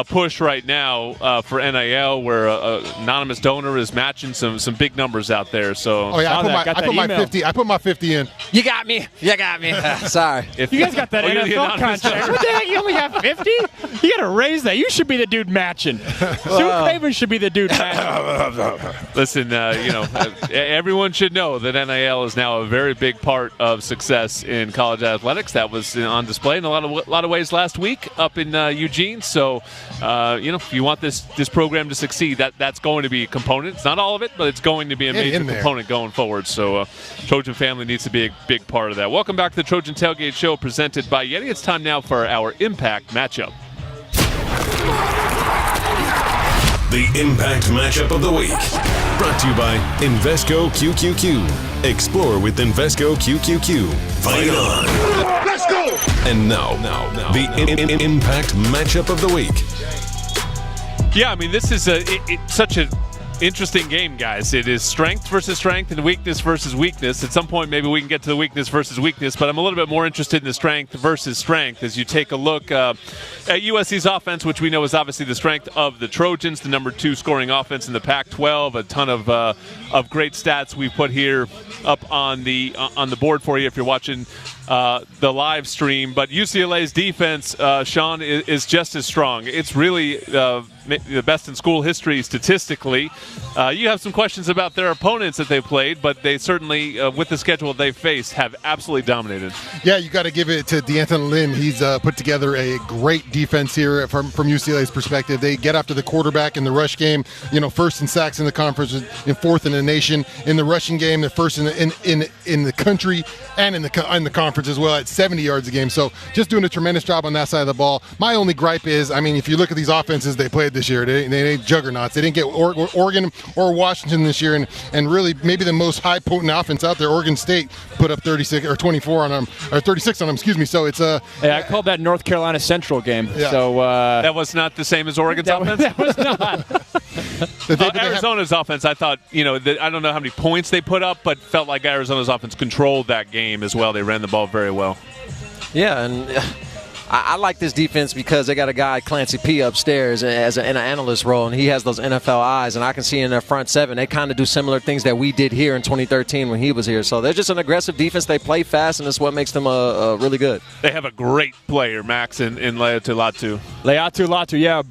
push right now for NIL where an anonymous donor is matching some big numbers out there. So I put my 50 in. You got me. Sorry. You guys got that NFL contract. What the heck? You only have 50? You got to raise that. You should be the dude matching. Sue Craven should be the dude matching. Listen, everyone should know that NIL is now a very big part of success in college athletics. That was on display in a lot of ways last week up in Eugene. So, if you want this program to succeed, that's going to be a component. It's not all of it, but it's going to be a major component going forward. So, Trojan family needs to be a big part of that. Welcome back to the Trojan Tailgate Show presented by YETI. It's time now for our Impact matchup. The Impact Matchup of the Week. Brought to you by Invesco QQQ. Explore with Invesco QQQ. Fight on. Let's go! And now the Impact Matchup of the Week. Yeah, I mean, this is such an interesting game, guys. It is strength versus strength and weakness versus weakness. At some point, maybe we can get to the weakness versus weakness, but I'm a little bit more interested in the strength versus strength as you take a look at USC's offense, which we know is obviously the strength of the Trojans, the number 2 scoring offense in the Pac-12. A ton of great stats we put here up on the board for you if you're watching the live stream. But UCLA's defense, Sean, is just as strong. It's really the best in school history statistically. You have some questions about their opponents that they played, but they certainly, with the schedule they face, have absolutely dominated. Yeah, you got to give it to D'Anton Lynn. He's put together a great defense here from UCLA's perspective. They get after the quarterback in the rush game. First in sacks in the conference, and 4th in the nation. In the rushing game, they're first in the country and in the conference. conference as well at 70 yards a game. So just doing a tremendous job on that side of the ball. My only gripe is, I mean, if you look at these offenses they played this year, they ain't juggernauts. They didn't get Oregon or Washington this year, and really maybe the most high potent offense out there, Oregon State, put up 36 or 24 on them, or 36 on them, excuse me. So it's I called that North Carolina Central game. Yeah. So that was not the same as Oregon's offense? That was not. Arizona's offense, I thought, I don't know how many points they put up, but felt like Arizona's offense controlled that game as well. They ran the ball very well. Yeah, and I like this defense because they got a guy, Clancy P, upstairs in an analyst role, and he has those NFL eyes, and I can see in their front seven, they kind of do similar things that we did here in 2013 when he was here. So they're just an aggressive defense. They play fast, and that's what makes them really good. They have a great player, Max, in Leatu Latu. Leatu Latu, yeah,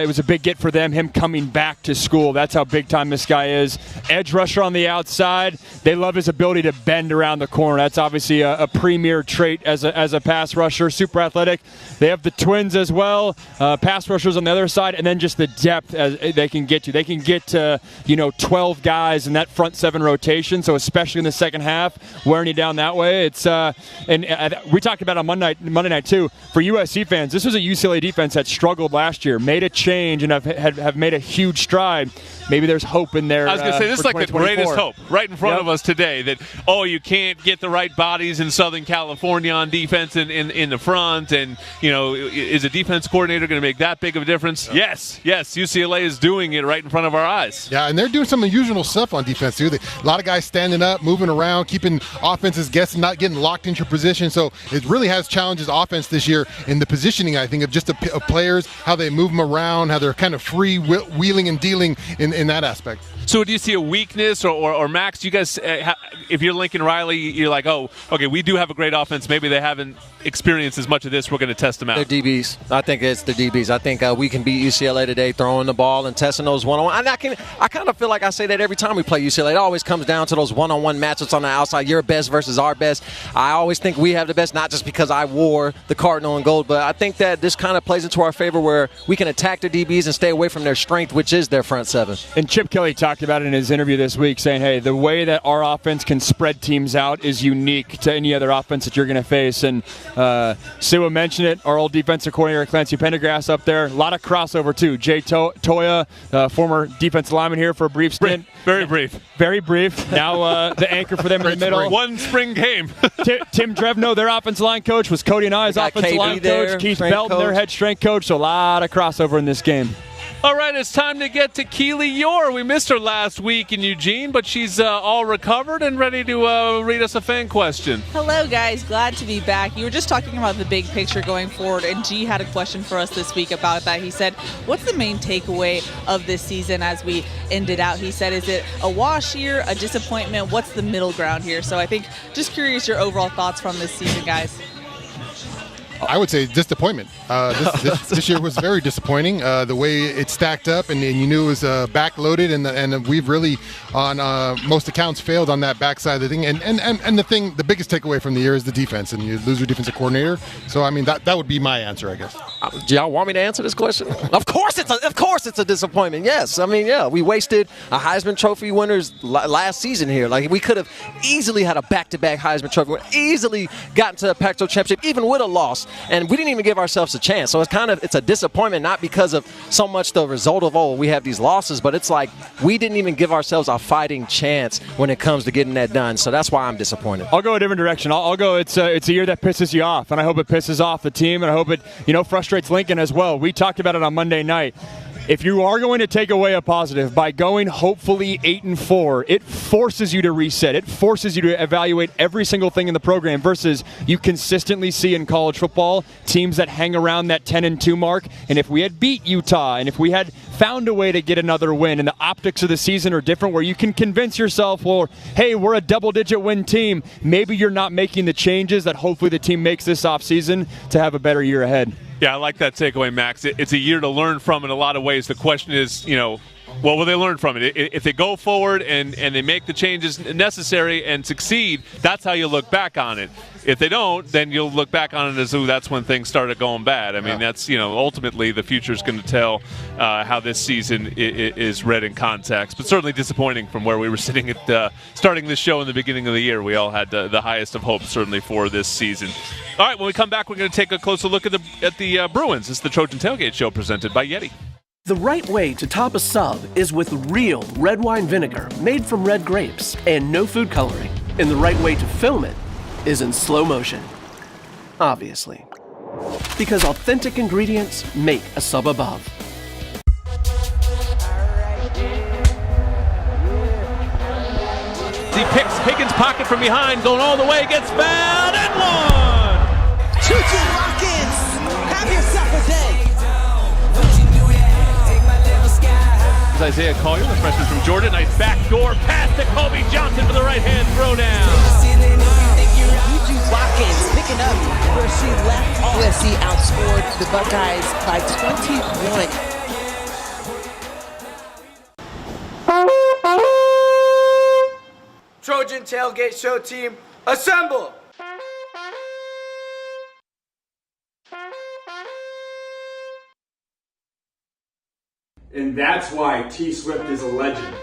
it was a big get for them, him coming back to school. That's how big time this guy is. Edge rusher on the outside. They love his ability to bend around the corner. That's obviously a premier trait as a pass rusher, super athletic. They have the twins as well, pass rushers on the other side, and then just the depth as they can get to. They can get to 12 guys in that front seven rotation. So especially in the second half, wearing you down that way. It's and we talked about on Monday night too. For USC fans, this was a UCLA defense that struggled last year, made a change, and have made a huge stride. Maybe there's hope in there. I was going to say, this is like the greatest hope right in front of us today, that, you can't get the right bodies in Southern California on defense in the front, and, is a defense coordinator going to make that big of a difference? Yes, UCLA is doing it right in front of our eyes. Yeah, and they're doing some unusual stuff on defense, too. A lot of guys standing up, moving around, keeping offenses guessing, not getting locked into your position. So it really has challenged offense this year in the positioning, I think, of just of players, how they move them around, how they're kind of free wheeling and dealing in that aspect. So do you see a weakness, or Max, you guys, if you're Lincoln Riley, you're like, oh, okay, we do have a great offense. Maybe they haven't experienced as much of this. We're going to test them out. They're DBs. I think it's the DBs. I think we can beat UCLA today throwing the ball and testing those one-on-one. And I kind of feel like I say that every time we play UCLA. It always comes down to those one-on-one matchups on the outside, your best versus our best. I always think we have the best, not just because I wore the Cardinal and gold, but I think that this kind of plays into our favor where we can attack the DBs and stay away from their strength, which is their front seven. And Chip Kelly talked about it in his interview this week, saying, hey, the way that our offense can spread teams out is unique to any other offense that you're going to face. And Siwa mentioned it, our old defensive coordinator, Clancy Pendergrass, up there. A lot of crossover, too. Jay Toya, former defensive lineman here for a brief stint. Very brief. Very brief. Now the anchor for them in the middle. One spring game. Tim Drevno, their offensive line coach, was Cody and I's offensive line coach. Keith Belton, their head strength coach. So a lot of crossover in this game. All right, it's time to get to Keely Yor. We missed her last week in Eugene, but she's all recovered and ready to read us a fan question. Hello, guys. Glad to be back. You were just talking about the big picture going forward, and G had a question for us this week about that. He said, what's the main takeaway of this season as we ended out? He said, is it a wash year, a disappointment? What's the middle ground here? So I think just curious your overall thoughts from this season, guys. I would say disappointment. This year was very disappointing. The way it stacked up, and you knew it was backloaded, and we've really, on most accounts, failed on that backside of the thing. And the biggest takeaway from the year is the defense, and you lose your defensive coordinator. So I mean, that would be my answer, I guess. Do y'all want me to answer this question? Of course it's a disappointment. Yes, I mean, yeah, we wasted a Heisman Trophy winners last season here. Like, we could have easily had a back-to-back Heisman Trophy winner, easily gotten to a Pac-12 championship, even with a loss. And we didn't even give ourselves a chance. So it's a disappointment, not because of so much the result of, we have these losses, but it's like we didn't even give ourselves a fighting chance when it comes to getting that done. So that's why I'm disappointed. I'll go a different direction. I'll go it's a year that pisses you off, and I hope it pisses off the team, and I hope it frustrates Lincoln as well. We talked about it on Monday night. If you are going to take away a positive by going hopefully 8-4, it forces you to reset. It forces you to evaluate every single thing in the program versus you consistently see in college football teams that hang around that 10-2 mark. And if we had beat Utah and if we had found a way to get another win and the optics of the season are different where you can convince yourself, well, hey, we're a double-digit win team. Maybe you're not making the changes that hopefully the team makes this offseason to have a better year ahead. Yeah, I like that takeaway, Max. It's a year to learn from in a lot of ways. The question is, Well, will they learn from it? If they go forward and they make the changes necessary and succeed, that's how you look back on it. If they don't, then you'll look back on it as, that's when things started going bad. I mean, that's, ultimately the future is going to tell how this season is read in context. But certainly disappointing from where we were sitting at starting this show in the beginning of the year. We all had the highest of hopes, certainly, for this season. All right, when we come back, we're going to take a closer look at the Bruins. It's the Trojan Tailgate Show presented by YETI. The right way to top a sub is with real red wine vinegar made from red grapes and no food coloring. And the right way to film it is in slow motion. Obviously. Because authentic ingredients make a sub above. He picks Higgins' pocket from behind, going all the way, gets fouled, and one! Juju Watkins, have yourself a day. Isaiah Collier, the freshman from Georgia. Nice backdoor pass to Kobe Johnson for the right-hand throwdown. Juju Watkins picking up where she left. USC outscored the Buckeyes by 21. Trojan Tailgate Show team, assemble! And that's why T Swift is a legend.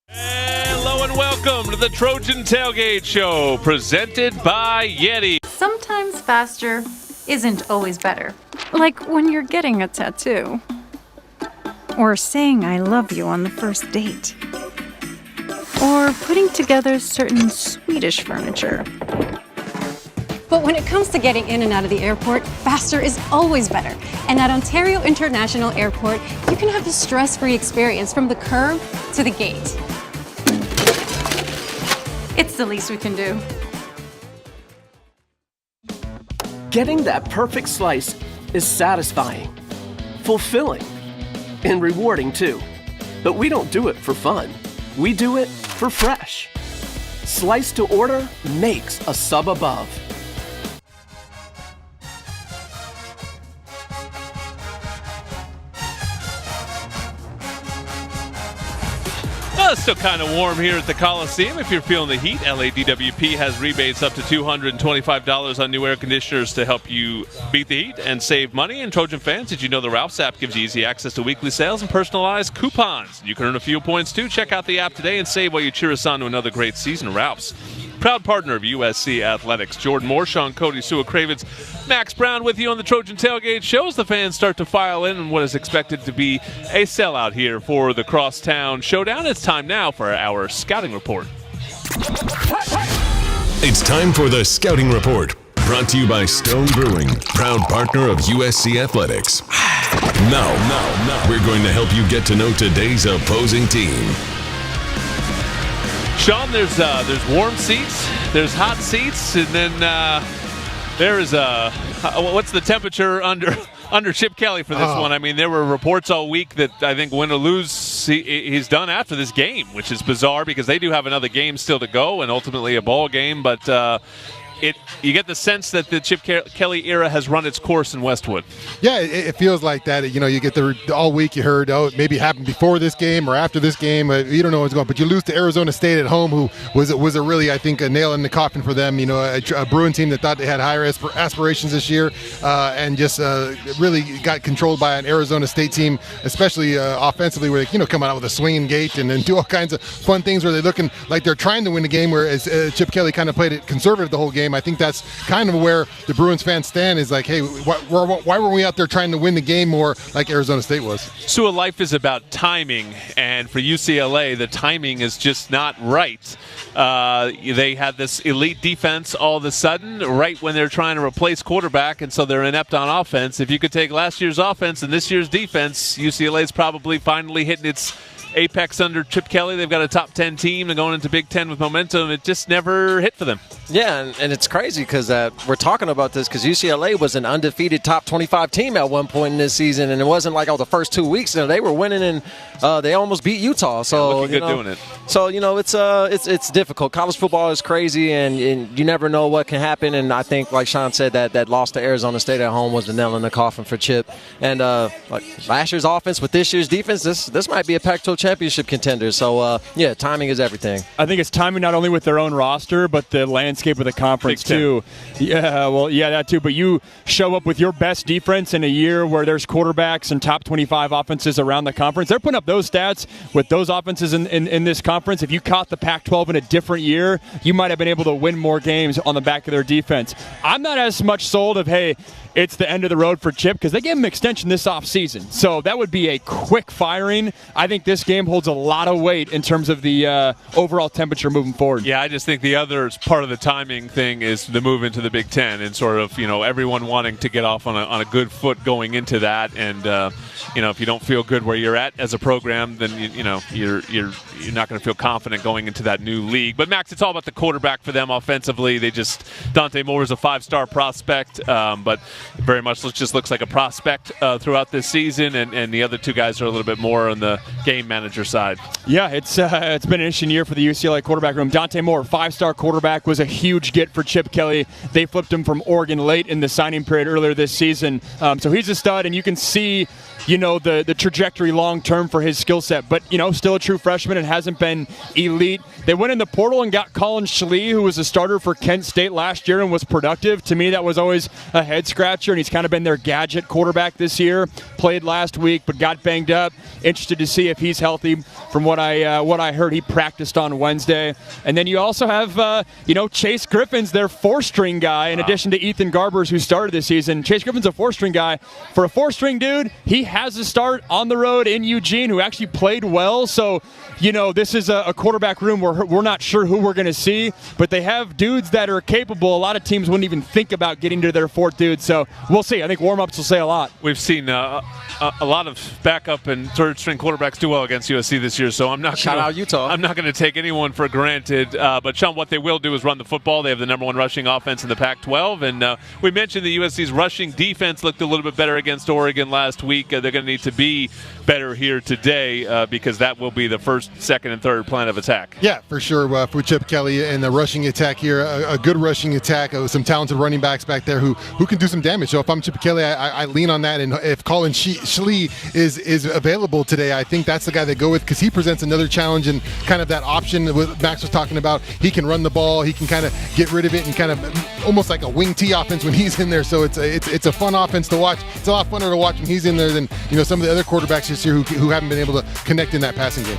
Hello and welcome to the Trojan Tailgate Show, presented by YETI. Sometimes faster isn't always better. Like when you're getting a tattoo. Or saying I love you on the first date. Or putting together certain Swedish furniture. But when it comes to getting in and out of the airport, faster is always better. And at Ontario International Airport, you can have a stress-free experience from the curb to the gate. It's the least we can do. Getting that perfect slice is satisfying, fulfilling, and rewarding too. But we don't do it for fun. We do it for fresh. Slice to order makes a sub above. Well, it's still kind of warm here at the Coliseum. If you're feeling the heat, LADWP has rebates up to $225 on new air conditioners to help you beat the heat and save money. And Trojan fans, did you know the Ralph's app gives you easy access to weekly sales and personalized coupons? You can earn a few points too. Check out the app today and save while you cheer us on to another great season. Ralph's, proud partner of USC Athletics. Jordan Moore, Sean Cody, Sua Kravitz, Max Brown with you on the Trojan Tailgate Show as the fans start to file in what is expected to be a sellout here for the Crosstown Showdown. It's time now for our scouting report. It's time for the Scouting Report, brought to you by Stone Brewing, proud partner of USC Athletics. Now, we're going to help you get to know today's opposing team. Sean, there's warm seats, there's hot seats, and then there is what's the temperature under Chip Kelly for this one? I mean, there were reports all week that I think win or lose, he's done after this game, which is bizarre because they do have another game still to go and ultimately a ball game, but you get the sense that the Chip Kelly era has run its course in Westwood. Yeah, it feels like that. You know, you get all week you heard, maybe it happened before this game or after this game. You don't know what's going on. But you lose to Arizona State at home, who was a really, I think, a nail in the coffin for them. You know, a Bruin team that thought they had higher aspirations this year and just really got controlled by an Arizona State team, especially offensively, where they, come out with a swinging gate and then do all kinds of fun things where they're looking like they're trying to win the game, whereas Chip Kelly kind of played it conservative the whole game. I think that's kind of where the Bruins fans stand is like, hey, why were we out there trying to win the game more like Arizona State was? So life is about timing, and for UCLA, the timing is just not right. They had this elite defense all of a sudden, right when they're trying to replace quarterback, and so they're inept on offense. If you could take last year's offense and this year's defense, UCLA is probably finally hitting its apex under Chip Kelly. They've got a top 10 team and going into Big Ten with momentum. It just never hit for them. Yeah, and it's crazy because we're talking about this because UCLA was an undefeated top 25 team at one point in this season, and it wasn't like the first 2 weeks. They were winning, and they almost beat Utah. So looking good doing it. So, it's difficult. College football is crazy, and you never know what can happen. And I think, like Sean said, that loss to Arizona State at home was the nail in the coffin for Chip. And last year's offense with this year's defense, this might be a Pac-12 championship contender. So, timing is everything. I think it's timing not only with their own roster, but the landscape of the conference, too. Yeah, that too. But you show up with your best defense in a year where there's quarterbacks and top 25 offenses around the conference. They're putting up those stats with those offenses in this conference. If you caught the Pac-12 in a different year, you might have been able to win more games on the back of their defense. I'm not as much sold of, hey, it's the end of the road for Chip because they gave him an extension this offseason. So that would be a quick firing. I think this game holds a lot of weight in terms of the overall temperature moving forward. Yeah, I just think the other part of the timing thing is the move into the Big Ten and sort of, everyone wanting to get off on a good foot going into that. And, if you don't feel good where you're at as a program, then, you're not going to feel confident going into that new league. But, Max, it's all about the quarterback for them offensively. Dante Moore is a 5-star prospect, but very much just looks like a prospect throughout this season, and the other two guys are a little bit more on the game manager side. Yeah, it's been an interesting year for the UCLA quarterback room. Dante Moore, 5-star quarterback, was a huge get for Chip Kelly. They flipped him from Oregon late in the signing period earlier this season. So he's a stud, and you can see the trajectory long-term for his skill set. But, still a true freshman and hasn't been elite. They went in the portal and got Colin Schlee, who was a starter for Kent State last year and was productive. To me, that was always a head-scratcher, and he's kind of been their gadget quarterback this year. Played last week, but got banged up. Interested to see if he's healthy. From what I heard, he practiced on Wednesday. And then you also have, Chase Griffin's their 4-string guy, in addition to Ethan Garbers, who started this season. Chase Griffin's a 4-string guy. For a 4-string dude, he has a start on the road in Eugene, who actually played well. So, this is a quarterback room where we're not sure who we're going to see, but they have dudes that are capable. A lot of teams wouldn't even think about getting to their 4th dude. So we'll see. I think warmups will say a lot. We've seen a lot of backup and 3rd-string quarterbacks do well against USC this year, so I'm not going to take anyone for granted. But, Sean, what they will do is run the football. They have the number 1 rushing offense in the Pac-12, and we mentioned the USC's rushing defense looked a little bit better against Oregon last week. They're going to need to be better here today because that will be the 1st, 2nd, and 3rd plan of attack. Yeah, for sure. For Chip Kelly and the rushing attack here, a good rushing attack with some talented running backs back there who can do some damage. So if I'm Chip Kelly, I lean on that. And if Colin Schlee is available today, I think that's the guy they go with because he presents another challenge and kind of that option that Max was talking about. He can run the ball. He can kind of get rid of it and kind of almost like a wing T offense when he's in there. So it's a fun offense to watch. It's a lot funner to watch when he's in there than some of the other quarterbacks this year who haven't been able to connect in that passing game.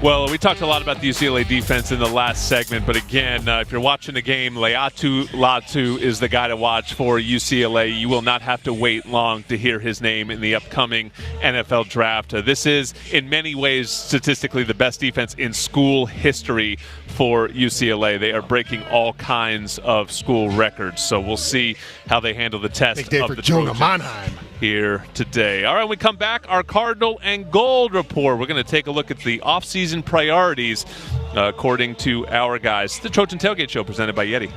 Well, we talked a lot about the UCLA defense in the last segment, but again, if you're watching the game, Laiatu Latu is the guy to watch for UCLA. You will not have to wait long to hear his name in the upcoming NFL draft. This is, in many ways, statistically the best defense in school history for UCLA. They are breaking all kinds of school records, so we'll see how they handle the test Big day of for the Jonah Trojans Monheim here today. All right, when we come back, our Cardinal and Gold report. We're going to take a look at the offseason priorities according to our guys. The Trojan Tailgate Show presented by YETI.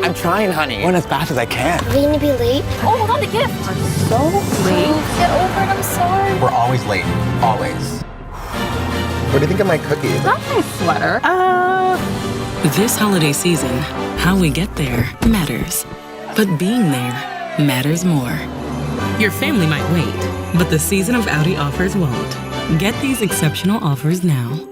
I'm trying, honey. Going as fast as I can. Are we gonna be late? Oh, hold on, the gift. I'm so late. Get over it, I'm sorry. We're always late. Always. What do you think of my cookies? That's my sweater. This holiday season, how we get there matters. But being there matters more. Your family might wait, but the season of Audi offers won't. Get these exceptional offers now.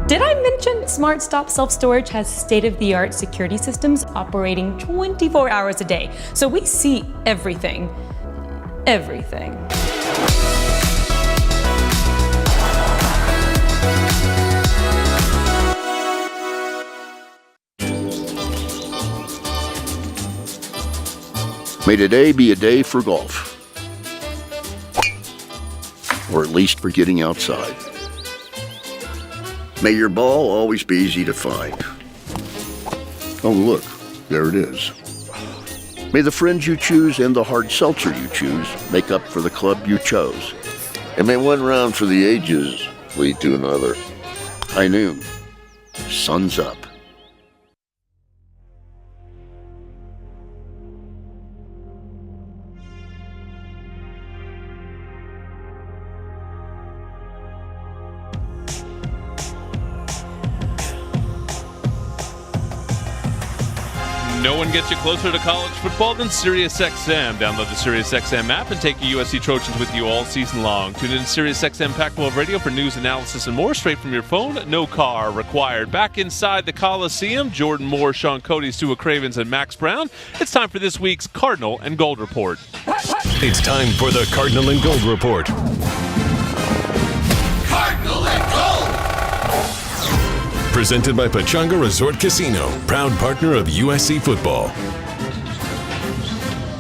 Did I mention Smart Stop Self-Storage has state-of-the-art security systems operating 24 hours a day? So we see everything. Everything. May today be a day for golf. Or at least for getting outside. May your ball always be easy to find. Oh, look, there it is. May the friends you choose and the hard seltzer you choose make up for the club you chose. And may one round for the ages lead to another. High noon. Sun's up. No one gets you closer to college football than SiriusXM. Download the SiriusXM app and take your USC Trojans with you all season long. Tune in to SiriusXM Pac-12 Radio for news, analysis, and more straight from your phone. No car required. Back inside the Coliseum, Jordan Moore, Sean Cody, Sua Cravens, and Max Brown. It's time for this week's Cardinal and Gold Report. It's time for the Cardinal and Gold Report. Cardinal and Gold! Presented by Pechanga Resort Casino, proud partner of USC football.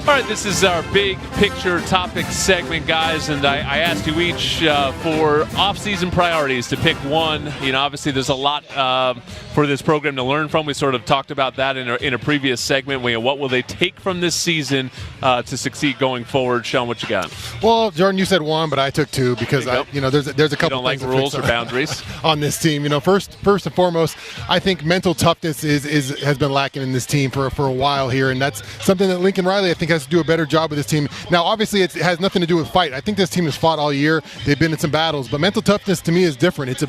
All right, this is our big picture topic segment, guys, and I asked you each for off-season priorities to pick one. You know, obviously there's a lot for this program to learn from. We sort of talked about that in a previous segment. What will they take from this season to succeed going forward? Sean, what you got? Well, Jordan, you said one, but I took two because there's a couple. You don't like rules or boundaries on this team. You know, first and foremost, I think mental toughness has been lacking in this team for a while here, and that's something that Lincoln Riley I think has to do a better job with this team. Now, obviously, it has nothing to do with fight. I think this team has fought all year. They've been in some battles, but mental toughness to me is different. It's a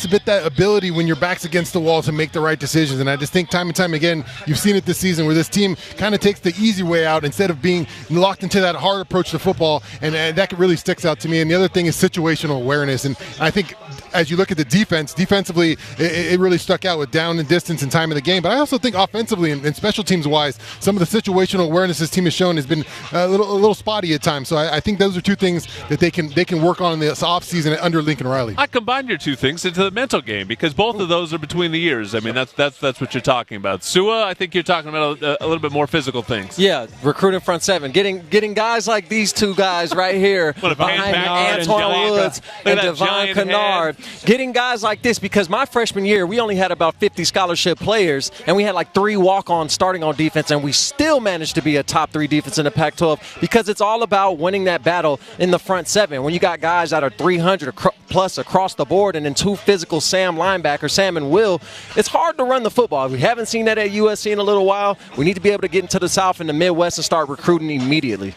bit that ability when your back's against the wall to make the right decisions. And I just think time and time again, you've seen it this season where this team kind of takes the easy way out instead of being locked into that hard approach to football, and that really sticks out to me. And the other thing is situational awareness. And I think as you look at the defensively, it really stuck out with down and distance and time of the game. But I also think offensively and special teams wise, some of the situational awareness this team has shown has been a little spotty at times. So I think those are two things that they can work on in this offseason under Lincoln Riley. I combined your two things into the mental game because both of those are between the years. I mean, that's what you're talking about. Sua, I think you're talking about a little bit more physical things. Yeah, recruiting front seven, getting guys like these two guys right here behind Antoine Woods and Devon Kennard. Getting guys like this, because my freshman year we only had about 50 scholarship players and we had like 3 walk-ons starting on defense, and we still managed to be a top 3 defense in the Pac-12 because it's all about winning that battle in the front seven. When you got guys that are 300 plus across the board and then 2 physical Sam linebackers, Sam and Will, it's hard to run the football. We haven't seen that at USC in a little while. We need to be able to get into the South and the Midwest and start recruiting immediately.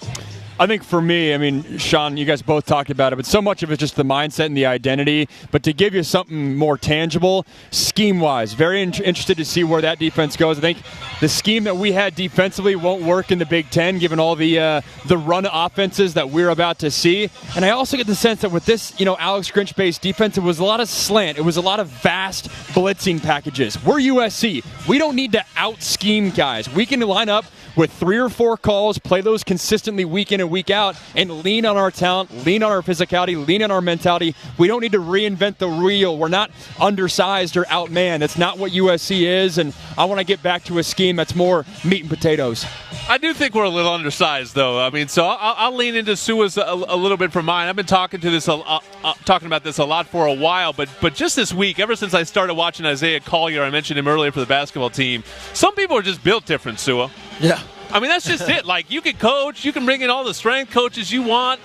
I think for me, I mean, Sean, you guys both talked about it, but so much of it's just the mindset and the identity. But to give you something more tangible, scheme-wise, very interested to see where that defense goes. I think the scheme that we had defensively won't work in the Big Ten, given all the run offenses that we're about to see. And I also get the sense that with this, Alex Grinch-based defense, it was a lot of slant. It was a lot of vast blitzing packages. We're USC. We don't need to out-scheme guys. We can line up with 3 or 4 calls, play those consistently week in and week out, and lean on our talent, lean on our physicality, lean on our mentality. We don't need to reinvent the wheel. We're not undersized or outmanned. That's not what USC is, and I want to get back to a scheme that's more meat and potatoes. I do think we're a little undersized, though. I mean, so I'll lean into Sua's a little bit for mine. I've been talking about this a lot for a while, but just this week, ever since I started watching Isaiah Collier, I mentioned him earlier for the basketball team, some people are just built different, Sua. Yeah. I mean, that's just it. Like, you can coach, you can bring in all the strength coaches you want.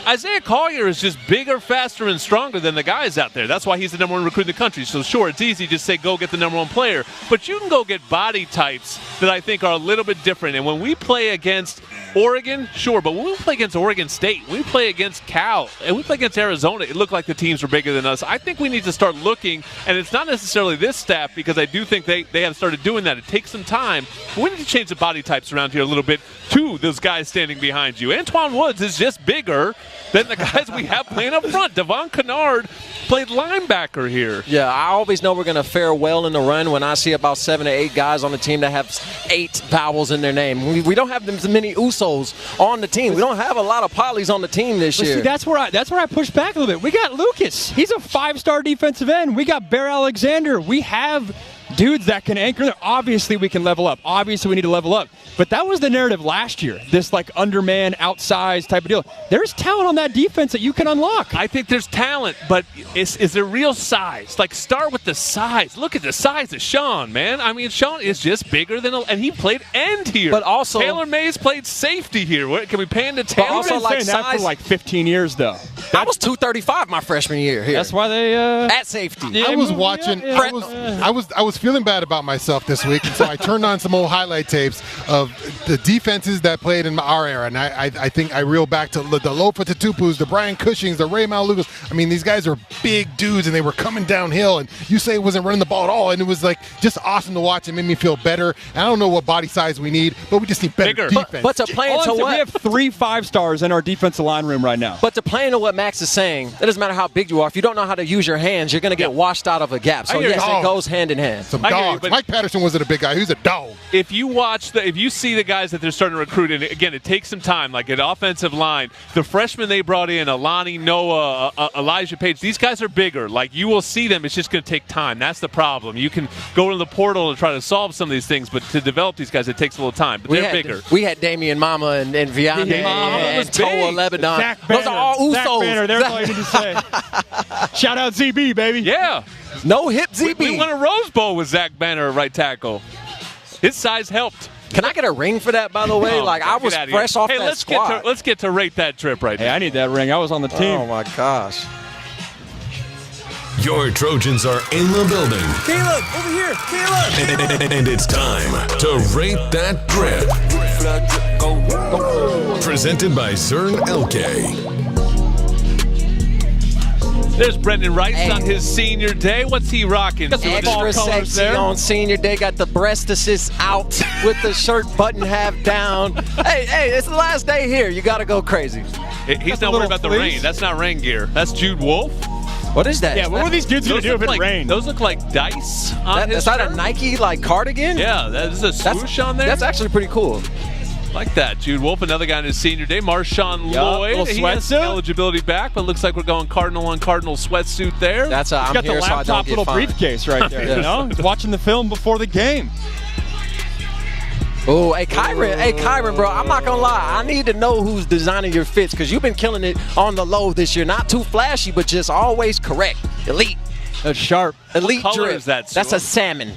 Isaiah Collier is just bigger, faster, and stronger than the guys out there. That's why he's the number 1 recruit in the country. So, sure, it's easy to just say, go get the number 1 player. But you can go get body types that I think are a little bit different. And when we play against Oregon, sure, but when we play against Oregon State, when we play against Cal, and we play against Arizona, it looked like the teams were bigger than us. I think we need to start looking, and it's not necessarily this staff, because I do think they have started doing that. It takes some time. But we need to change the body types around here a little bit to those guys standing behind you. Antoine Woods is just bigger than the guys we have playing up front. Devon Kennard played linebacker here. Yeah, I always know we're going to fare well in the run when I see about 7 or 8 guys on the team that have 8 vowels in their name. We don't have as many Usos on the team. We don't have a lot of Polys on the team this year. See, that's where I push back a little bit. We got Lucas. He's a 5-star defensive end. We got Bear Alexander. We have dudes that can anchor. Obviously, we can level up. Obviously, we need to level up. But that was the narrative last year, this like underman, outsized type of deal. There's talent on that defense that you can unlock. I think there's talent, but is there real size? Like, start with the size. Look at the size of Sean, man. I mean, Sean is just bigger than, and he played end here. But also, Taylor Mays played safety here. Can we pan to Taylor? But also, like that for like 15 years, though. I was 235 my freshman year here. That's why they at safety. I was watching. I was feeling bad about myself this week, and so I turned on some old highlight tapes of the defenses that played in our era, and I think I reel back to the Lofa Tatupus, the Brian Cushings, the Ray Malugas. I mean, these guys are big dudes, and they were coming downhill, and UCLA wasn't running the ball at all, and it was like just awesome to watch. It made me feel better. And I don't know what body size we need, but we just need better defense. But to play into what? We have 3 5-stars in our defensive line room right now. But to play into what Max is saying, it doesn't matter how big you are. If you don't know how to use your hands, you're going to get washed out of a gap. So yes, it goes hand in hand. Some dogs. Mike Patterson wasn't a big guy. He was a dog. If you see the guys that they're starting to recruit, and again, it takes some time, like an offensive line, the freshmen they brought in, Alani, Noah, Elijah Page, these guys are bigger. Like, you will see them. It's just going to take time. That's the problem. You can go to the portal and try to solve some of these things, but to develop these guys, it takes a little time. But they're bigger. We had Damian Mama and Vianney and Toa Lebanon. Zach Banner. Those are all Usos. Zach Banner, there's all you need to say. Shout out ZB, baby. Yeah. No hip ZB. We won a Rose Bowl with Zach Banner at right tackle. His size helped. Can I get a ring for that, by the way? I was fresh off that squad. Let's get to rate that trip right now. Hey, I need that ring. I was on the team. Oh, my gosh. Your Trojans are in the building. Caleb, over here. Caleb. And it's time to rate that drip. Presented by Zern Elkay. There's Brendan Rice on his senior day. What's he rocking? Extra sexy on senior day. Got the breast assist out with the shirt button half down. Hey, it's the last day here. You got to go crazy. He's not worried about the rain. That's not rain gear. That's Jude Wolf. What is that? Yeah, what were these dudes going to do if it rained? Those look like dice on his Is that a Nike cardigan? Yeah, there's a swoosh on there. That's actually pretty cool. Like that. Jude Wolf, another guy on his senior day. Marshawn Lloyd. He has eligibility back, but looks like we're going Cardinal on Cardinal sweatsuit there. That's He's got the laptop little briefcase right there. You know, he's watching the film before the game. Oh, hey, Kyron, bro, I'm not going to lie. I need to know who's designing your fits because you've been killing it on the low this year. Not too flashy, but just always correct. Elite. That's sharp. Elite what color drip. Is that? That's a salmon.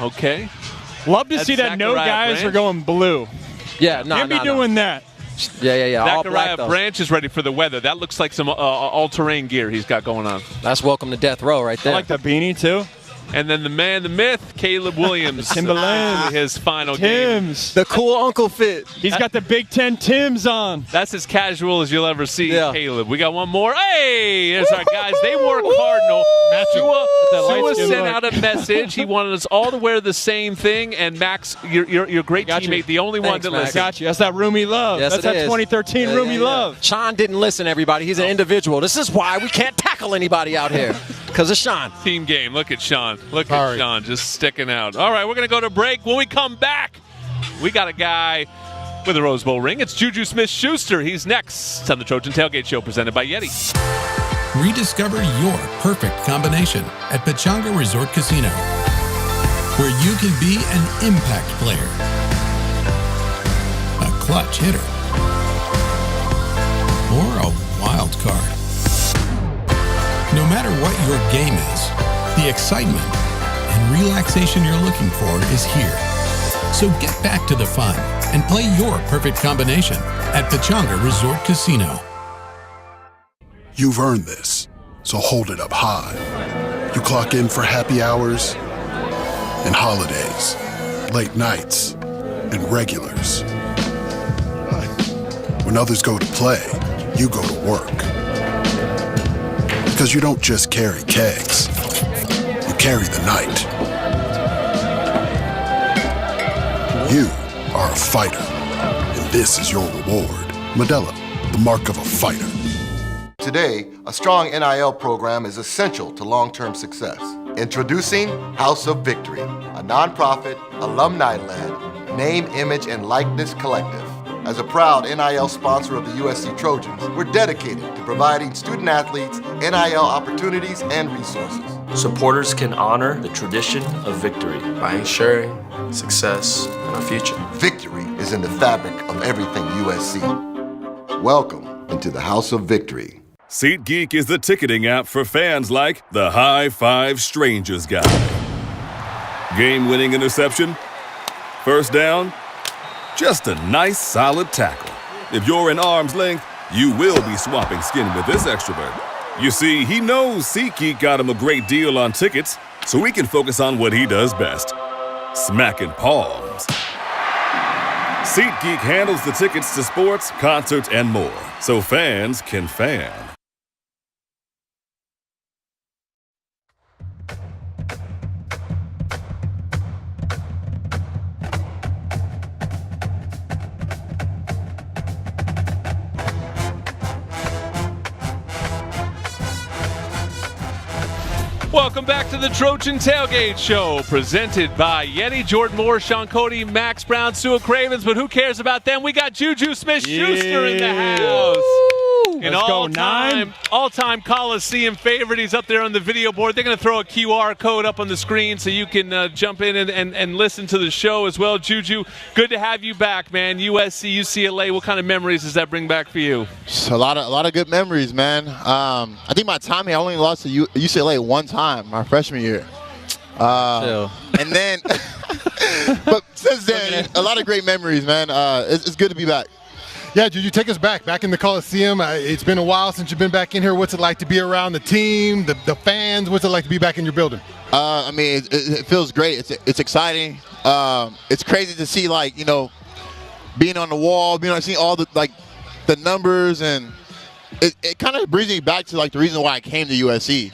Okay. Love to see that no guys are going blue. Yeah, Can't be doing that. Yeah. Zachariah Branch is ready for the weather. That looks like some all-terrain gear he's got going on. That's welcome to death row right there. I like the beanie, too. And then the man, the myth, Caleb Williams. Timberland. His final game. Tims. The cool uncle fit. He's got the Big Ten Tims on. That's as casual as you'll ever see Caleb. We got one more. Hey, there's our guys. They wore Cardinal. Sua sent out a message. He wanted us all to wear the same thing. And Max, your great teammate, the only one to listen. Got you. That's that roomie love. Yes, that's that 2013 roomie love. Sean didn't listen, everybody. He's an individual. This is why we can't tackle anybody out here. Because of Sean. Team game. Look at Sean. Look at Sean just sticking out. All right, we're going to go to break. When we come back, we got a guy with a Rose Bowl ring. It's Juju Smith-Schuster. He's next on the Trojan Tailgate Show presented by YETI. Rediscover your perfect combination at Pechanga Resort Casino, where you can be an impact player, a clutch hitter, or a wild card. No matter what your game is, the excitement and relaxation you're looking for is here. So get back to the fun and play your perfect combination at Pechanga Resort Casino. You've earned this, so hold it up high. You clock in for happy hours and holidays, late nights, and regulars. When others go to play, you go to work. Because you don't just carry kegs, you carry the night. You are a fighter, and this is your reward. Modelo, the mark of a fighter. Today, a strong NIL program is essential to long-term success. Introducing House of Victory, a nonprofit, alumni-led, name, image, and likeness collective. As a proud NIL sponsor of the USC Trojans, we're dedicated to providing student-athletes NIL opportunities and resources. supporters can honor the tradition of victory by ensuring success in our future. Victory is in the fabric of everything USC. Welcome into the House of Victory. SeatGeek is the ticketing app for fans like the High Five Strangers guy. Game-winning interception? First down? Just a nice, solid tackle. If you're in arm's length, you will be swapping skin with this extrovert. You see, he knows SeatGeek got him a great deal on tickets, so he can focus on what he does best, smacking palms. SeatGeek handles the tickets to sports, concerts, and more, so fans can fan. Welcome back to the Trojan Tailgate Show, presented by YETI. Jordan Moore, Sean Cody, Max Brown, Sue Cravens, but who cares about them? We got Juju Smith-Schuster in the house. An all-time Coliseum favorite. He's up there on the video board. They're going to throw a QR code up on the screen so you can jump in and listen to the show as well. Juju, good to have you back, man. USC, UCLA, what kind of memories does that bring back for you? A lot of good memories, man. I think my time here, I only lost to UCLA one time, my freshman year. And then, but since then, a lot of great memories, man. It's good to be back. Yeah, Juju, take us back in the Coliseum. It's been a while since you've been back in here. What's it like to be around the team, the fans? What's it like to be back in your building? I mean, it feels great. It's exciting. It's crazy to see, like, you know, being on the wall, seeing all the numbers, and it kind of brings me back to like the reason why I came to USC,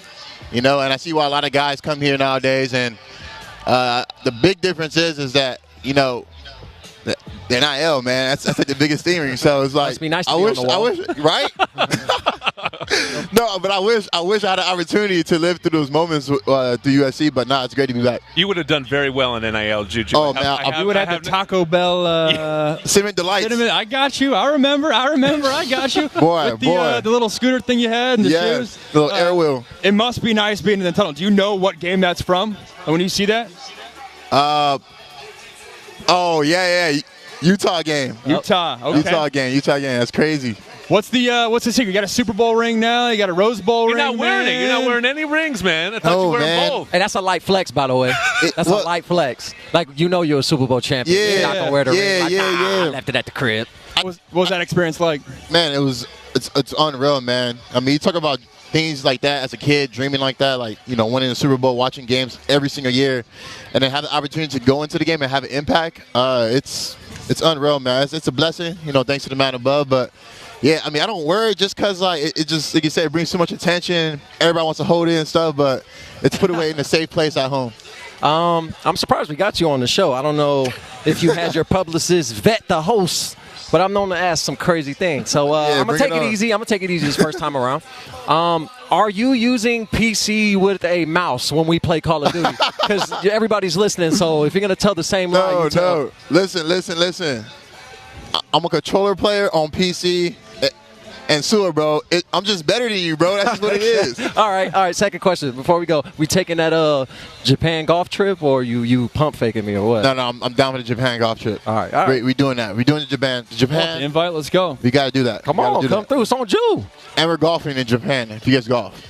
you know. And I see why a lot of guys come here nowadays. And the big difference is that, you know, the NIL, man, that's like the biggest thing. So it's like, must be nice to be on the wall. I wish, right? No, but I wish I had an opportunity to live through those moments through USC. But it's great to be back. You would have done very well in NIL, Juju. Oh, man, you would have the Taco Bell Cinnamon Delights. I got you. I remember. I got you. boy. The little scooter thing you had and the shoes. The little air wheel. It must be nice being in the tunnel. Do you know what game that's from when you see that? Oh, yeah. Utah game. Utah. Okay. Utah game. That's crazy. What's the secret? You got a Super Bowl ring now. You got a Rose Bowl ring. You're not wearing any rings, man. I thought you were wearing both. And that's a light flex, by the way. That's a light flex. Like, you know, you're a Super Bowl champion. Yeah, you're not gonna wear the ring. Like, yeah. I left it at the crib. What was that experience like? Man, it's unreal, man. I mean, you talk about things like that as a kid, dreaming like that, like, you know, winning the Super Bowl, watching games every single year, and then have the opportunity to go into the game and have an impact. It's unreal, man. It's a blessing, you know, thanks to the man above. But yeah, I mean, I don't worry just because, like, it just, like you said, it brings so much attention. Everybody wants to hold it and stuff, but it's put away in a safe place at home. I'm surprised we got you on the show. I don't know if you had your publicist vet the host, but I'm known to ask some crazy things. So I'm going to take it easy. I'm going to take it easy this first time around. Are you using PC with a mouse when we play Call of Duty? Because everybody's listening, so if you're going to tell the same line, No. Listen. I'm a controller player on PC. And Sewer, bro, I'm just better than you, bro. That's just what it is. All right. Second question. Before we go, we taking that Japan golf trip, or you pump faking me, or what? No, I'm down for the Japan golf trip. All right. We doing that. We doing the Japan. Well, invite. Let's go. We got to do that. Come through. It's on you. And we're golfing in Japan. If you guys golf.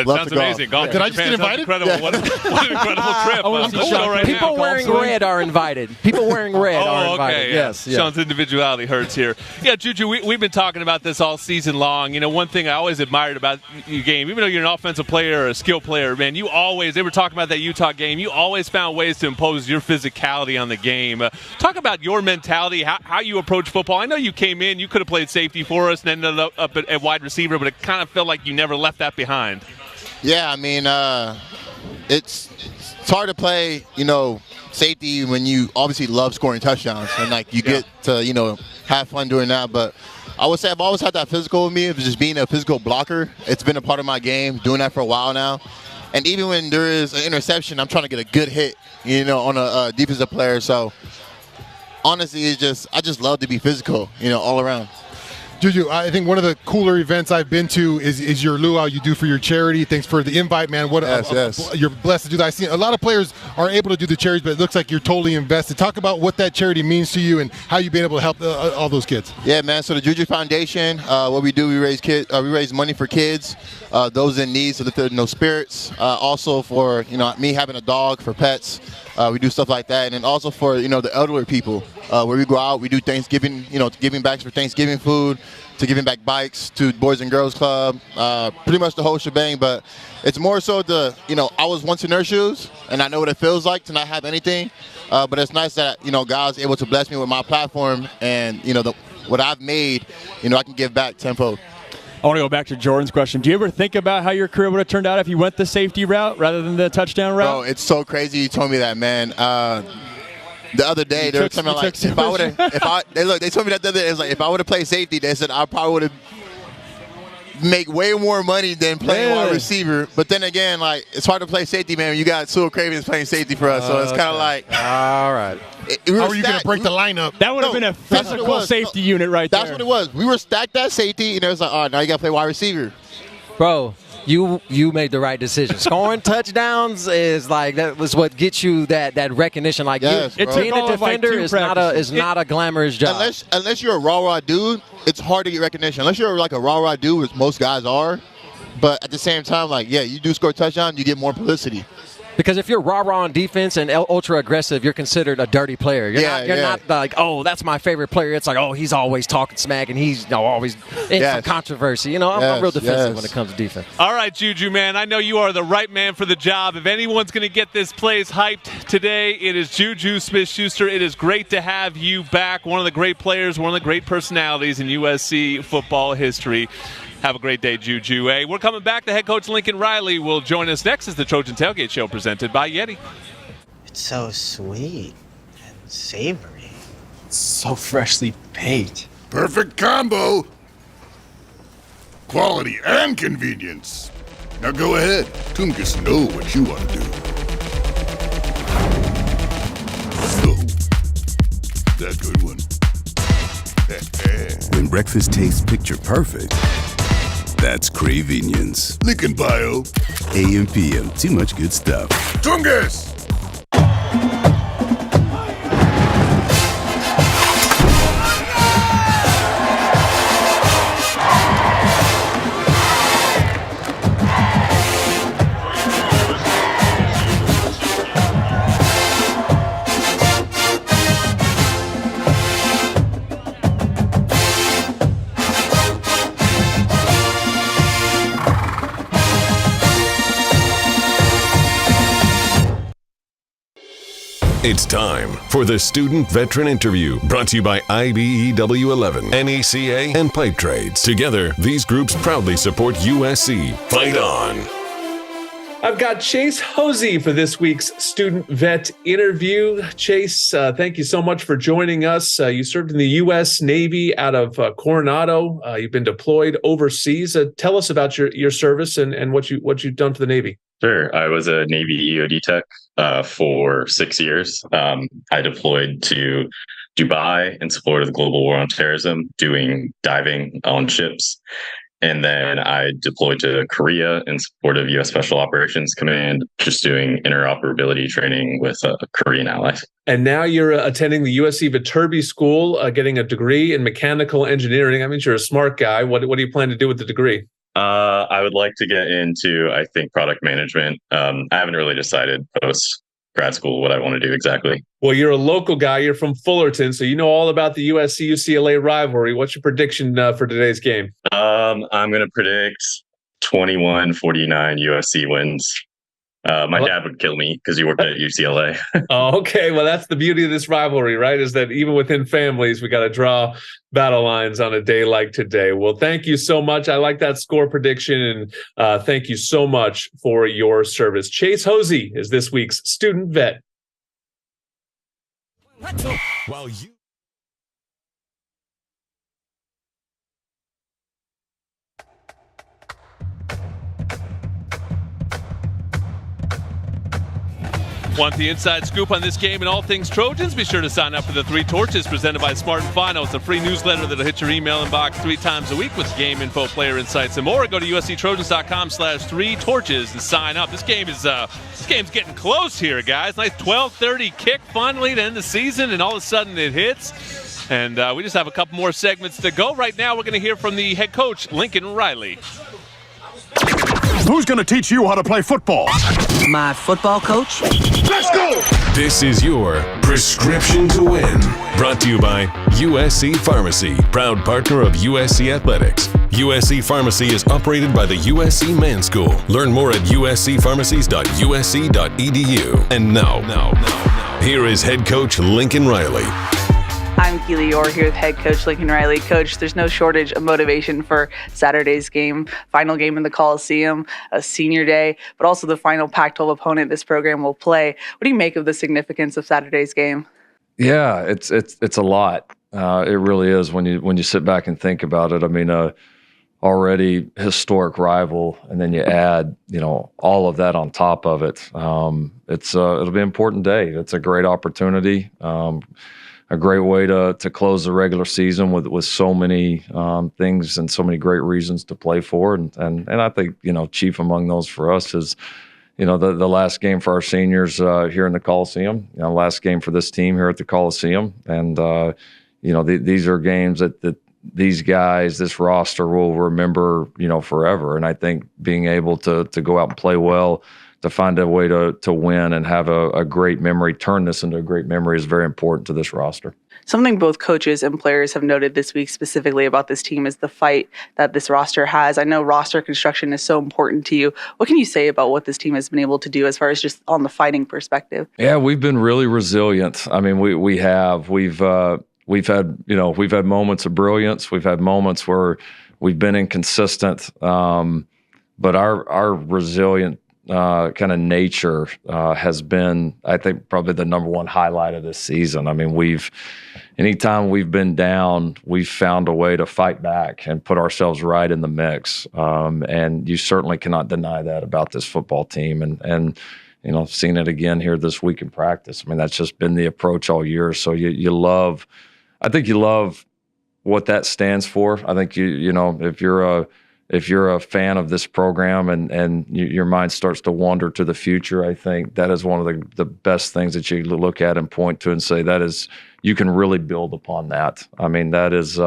Sounds amazing. Golf. Did I just get invited? Incredible. What an incredible trip. People wearing red are invited. People wearing red are invited. Okay, Yes. Sean's individuality hurts here. Yeah, Juju, we've been talking about this all season long. You know, one thing I always admired about your game, even though you're an offensive player or a skill player, man, they were talking about that Utah game, you always found ways to impose your physicality on the game. Talk about your mentality, how you approach football. I know you came in, you could have played safety for us and ended up at wide receiver, but it kind of felt like you never left that behind. Yeah, I mean, it's hard to play, you know, safety when you obviously love scoring touchdowns and, like, you get to, you know, have fun doing that. But I would say I've always had that physical with me, of just being a physical blocker. It's been a part of my game, doing that for a while now. And even when there is an interception, I'm trying to get a good hit, you know, on a defensive player. So honestly, I just love to be physical, you know, all around. Juju, I think one of the cooler events I've been to is your luau you do for your charity. Thanks for the invite, man. Yes. You're blessed to do that. I see a lot of players are able to do the charities, but it looks like you're totally invested. Talk about what that charity means to you and how you've been able to help all those kids. Yeah, man. So the Juju Foundation, what we do, we raise money for kids, those in need, so that there are no spirits. Also for me having a dog, for pets. We do stuff like that, and then also for the elderly people, where we go out, we do Thanksgiving, giving backs for Thanksgiving food, to giving back bikes to Boys and Girls Club, pretty much the whole shebang. But it's more so I was once in their shoes, and I know what it feels like to not have anything. But it's nice that God's able to bless me with my platform, and what I've made, I can give back tenfold. I want to go back to Jordan's question. Do you ever think about how your career would have turned out if you went the safety route rather than the touchdown route? Bro, it's so crazy you told me that, man. The other day, they were telling me, like, they told me that the other day, it was like, if I would have played safety, they said I probably would have make way more money than playing wide receiver. But then again, like, it's hard to play safety, man. You got Sewell Cravens playing safety for us, so it's kind of like, all right. How are you going to break the lineup? That would have been a physical safety unit right there. That's what it was. We were stacked at safety, and it was like, all right, now you got to play wide receiver. Bro, you made the right decision. Scoring touchdowns is like, that was what gets you that recognition. Like, yes, being a defender is not a glamorous job. Unless you're a raw dude, it's hard to get recognition. Unless you're like a raw dude, which most guys are. But at the same time, like, yeah, you do score a touchdown, you get more publicity. Because if you're raw on defense and ultra aggressive, you're considered a dirty player. You're not like, oh, that's my favorite player. It's like, oh, he's always talking smack and he's always in some controversy. I'm real defensive when it comes to defense. All right, Juju, man, I know you are the right man for the job. If anyone's going to get this place hyped today, it is Juju Smith-Schuster. It is great to have you back. One of the great players, one of the great personalities in USC football history. Have a great day, Juju. Hey, we're coming back. The head coach, Lincoln Riley, will join us next as the Trojan Tailgate Show presented by YETI. It's so sweet and savory. It's so freshly baked. Perfect combo. Quality and convenience. Now go ahead. Tungus, know what you want to do. Oh, that good one. When breakfast tastes picture perfect, that's Cravinians. Link in bio. AM, PM, too much good stuff. Tungus! It's time for the Student Veteran Interview, brought to you by IBEW 11, NECA, and Pipe Trades. Together, these groups proudly support USC. Fight on! I've got Chase Hosey for this week's Student Vet Interview. Chase, thank you so much for joining us. You served in the U.S. Navy out of Coronado. You've been deployed overseas. Tell us about your service and what you've done for the Navy. Sure. I was a Navy EOD tech for 6 years. I deployed to Dubai in support of the global war on terrorism, doing diving on ships. And then I deployed to Korea in support of U.S. Special Operations Command, just doing interoperability training with Korean allies. And now you're attending the USC Viterbi School, getting a degree in mechanical engineering. I mean, you're a smart guy. What do you plan to do with the degree? I would like to get into, I think, product management. I haven't really decided post grad school what I want to do exactly. Well, you're a local guy. You're from Fullerton, so you know all about the USC-UCLA rivalry. What's your prediction for today's game? I'm going to predict 21-49 USC wins. My dad would kill me because he worked at UCLA. Oh, okay. Well, that's the beauty of this rivalry, right? Is that even within families, we got to draw battle lines on a day like today. Well, thank you so much. I like that score prediction, and thank you so much for your service. Chase Hosey is this week's Student Vet. While you... Want the inside scoop on this game and all things Trojans? Be sure to sign up for the 3 Torches presented by Smart & Final. It's a free newsletter that'll hit your email inbox 3 times a week with game info, player insights, and more. Go to usctrojans.com/3torches to sign up. This game's getting close here, guys. Nice 12:30 kick finally to end the season, and all of a sudden it hits. And we just have a couple more segments to go. Right now, we're going to hear from the head coach, Lincoln Riley. Who's going to teach you how to play football? My football coach. Let's go! This is your Prescription to Win. Brought to you by USC Pharmacy, proud partner of USC Athletics. USC Pharmacy is operated by the USC Man School. Learn more at uscpharmacies.usc.edu. And now, here is head coach Lincoln Riley. I'm Keely Orr here with head coach Lincoln Riley. Coach, there's no shortage of motivation for Saturday's game, final game in the Coliseum, a senior day, but also the final Pac-12 opponent this program will play. What do you make of the significance of Saturday's game? Yeah, it's a lot. It really is when you sit back and think about it. I mean, already historic rival, and then you add all of that on top of it. It'll be an important day. It's a great opportunity. A great way to close the regular season with so many things and so many great reasons to play for. And I think, chief among those for us is, the last game for our seniors here in the Coliseum, last game for this team here at the Coliseum. And, these are games that these guys, this roster will remember, forever. And I think being able to go out and play well, to find a way to win and have a great memory, turn this into a great memory is very important to this roster. Something both coaches and players have noted this week specifically about this team is the fight that this roster has. I know roster construction is so important to you. What can you say about what this team has been able to do as far as just on the fighting perspective? Yeah, we've been really resilient. I mean, we've had moments of brilliance. We've had moments where we've been inconsistent, but our resilient kind of nature has been, I think, probably the number one highlight of this season. I mean, anytime we've been down, we've found a way to fight back and put ourselves right in the mix. And you certainly cannot deny that about this football team. And seen it again here this week in practice. I mean, that's just been the approach all year. So you love what that stands for. I think if you're a fan of this program and your mind starts to wander to the future, I think that is one of the best things that you look at and point to and say you can really build upon that. I mean, that is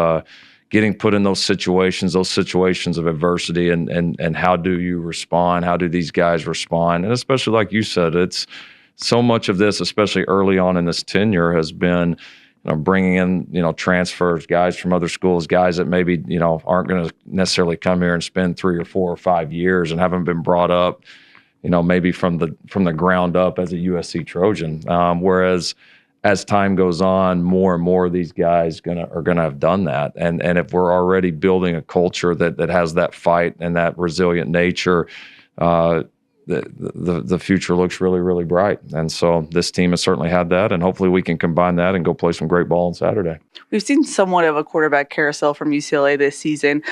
getting put in those situations of adversity and how do you respond? How do these guys respond? And especially like you said, it's so much of this, especially early on in this tenure, has been bringing in, transfers, guys from other schools, guys that maybe, aren't going to necessarily come here and spend 3 or 4 or 5 years and haven't been brought up, maybe from the ground up as a USC Trojan. Whereas as time goes on, more and more of these guys are gonna have done that. And if we're already building a culture that has that fight and that resilient nature, the future looks really, really bright. And so this team has certainly had that, and hopefully we can combine that and go play some great ball on Saturday. We've seen somewhat of a quarterback carousel from UCLA this season.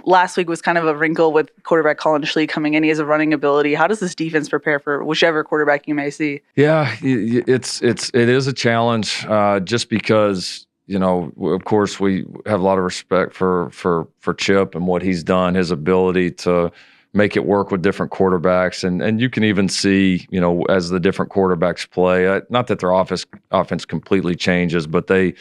Last week was kind of a wrinkle with quarterback Colin Schley coming in. He has a running ability. How does this defense prepare for whichever quarterback you may see? Yeah, it is a challenge just because, of course we have a lot of respect for Chip and what he's done, his ability to make it work with different quarterbacks. And you can even see, as the different quarterbacks play, not that their offense completely changes, but they're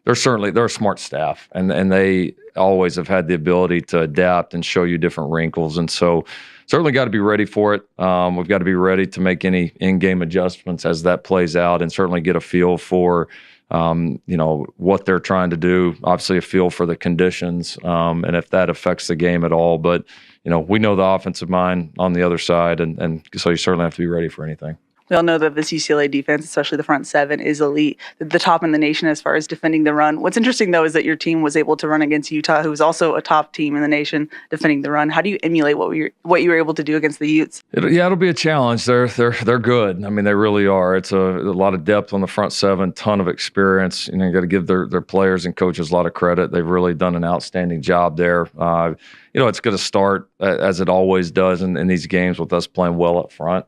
a smart staff and they always have had the ability to adapt and show you different wrinkles. And so certainly got to be ready for it. We've got to be ready to make any in-game adjustments as that plays out and certainly get a feel for, what they're trying to do, obviously a feel for the conditions and if that affects the game at all. But, we know the offensive mind on the other side, and so you certainly have to be ready for anything. We all know that this UCLA defense, especially the front seven, is elite, the top in the nation as far as defending the run. What's interesting, though, is that your team was able to run against Utah, who is also a top team in the nation defending the run. How do you emulate what you were able to do against the Utes? It'll be a challenge. They're good. I mean, they really are. It's a lot of depth on the front seven, ton of experience. You got to give their players and coaches a lot of credit. They've really done an outstanding job there. it's going to start as it always does in these games with us playing well up front.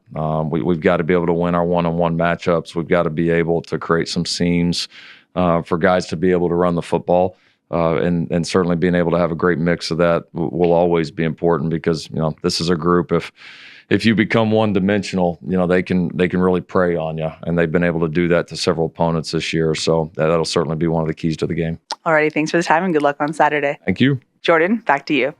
We've got to be able to win our one-on-one matchups. We've got to be able to create some seams for guys to be able to run the football. And certainly being able to have a great mix of that will always be important because, this is a group. If you become one-dimensional, they can really prey on you, and they've been able to do that to several opponents this year. So that'll certainly be one of the keys to the game. Alrighty, thanks for the time and good luck on Saturday. Thank you. Jordan, back to you.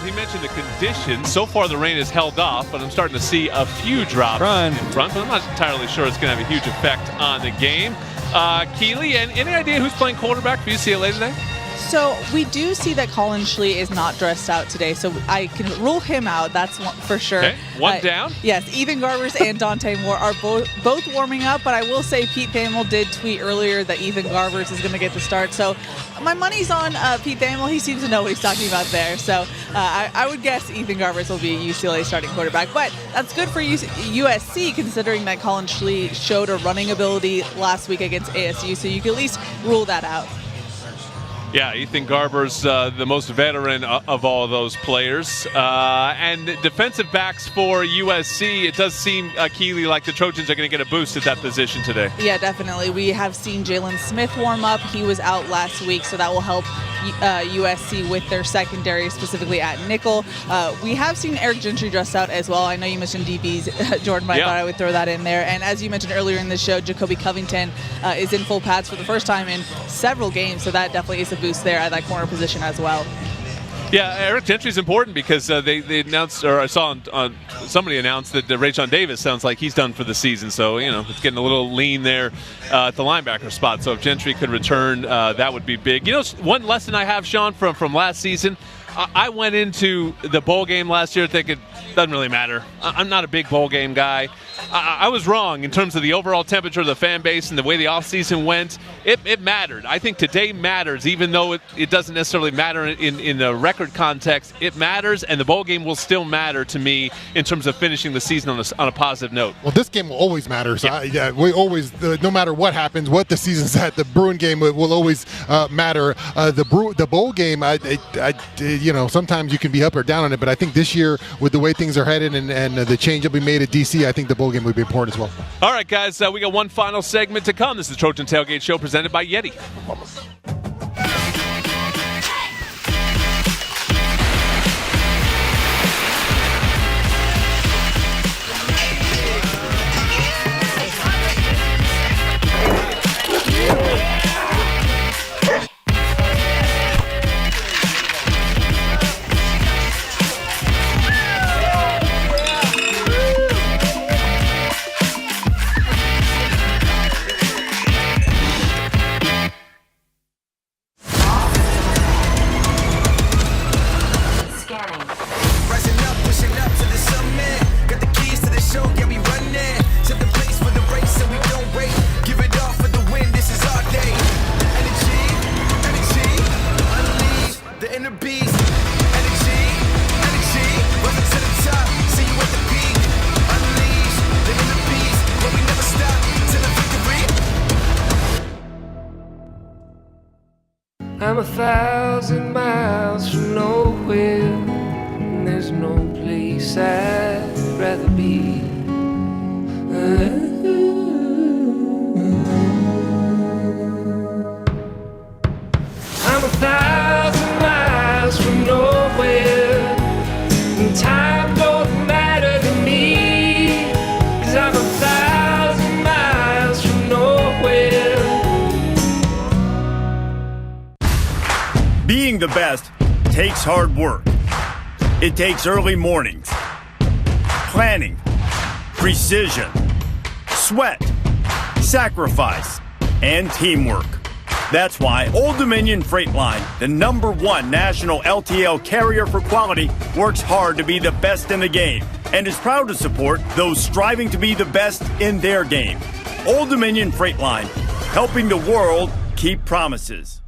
He mentioned the conditions. So far, the rain has held off, but I'm starting to see a few drops in front. But I'm not entirely sure it's going to have a huge effect on the game. Keely, and any idea who's playing quarterback for UCLA today? So we do see that Colin Schlee is not dressed out today, so I can rule him out. That's for sure. Okay, one down. Yes, Ethan Garbers and Dante Moore are both warming up, but I will say Pete Thamel did tweet earlier that Ethan Garbers is going to get the start. So my money's on Pete Thamel. He seems to know what he's talking about there. So I would guess Ethan Garbers will be UCLA starting quarterback, but that's good for USC considering that Colin Schlee showed a running ability last week against ASU, so you can at least rule that out. Yeah, Ethan Garber's the most veteran of all of those players. And defensive backs for USC, it does seem, Keely, like the Trojans are going to get a boost at that position today. Yeah, definitely. We have seen Jalen Smith warm up. He was out last week, so that will help USC with their secondary, specifically at nickel. We have seen Eric Gentry dressed out as well. I know you mentioned DBs, Jordan, but I thought I would throw that in there. And as you mentioned earlier in the show, Jacoby Covington is in full pads for the first time in several games, so that definitely is a boost there at that corner position as well. Yeah, Eric Gentry's important because they announced, or I saw on somebody announced that Rayshon Davis sounds like he's done for the season. So, it's getting a little lean there at the linebacker spot. So if Gentry could return, that would be big. One lesson I have, Sean, from last season, I went into the bowl game last year thinking, doesn't really matter. I'm not a big bowl game guy. I was wrong in terms of the overall temperature of the fan base and the way the offseason went. It mattered. I think today matters, even though it doesn't necessarily matter in the record context. It matters, and the bowl game will still matter to me in terms of finishing the season on a positive note. Well, this game will always matter. So we always, no matter what happens, what the season's at, the Bruin game will always matter. The bowl game, sometimes you can be up or down on it, but I think this year with the way things are headed and the change that we made at DC, I think the bowl game would be important as well. All right, guys, we got one final segment to come. This is the Trojan Tailgate Show presented by YETI. I'm 1,000 miles from nowhere, and there's no place I'd rather be. I'm 1,000 miles from nowhere, and time don't matter to me, 'cause I'm 1,000 miles from nowhere. Being the best takes hard work. It takes early mornings, planning, precision, sweat, sacrifice, and teamwork. That's why Old Dominion Freight Line, the #1 national LTL carrier for quality, works hard to be the best in the game and is proud to support those striving to be the best in their game. Old Dominion Freight Line, helping the world keep promises.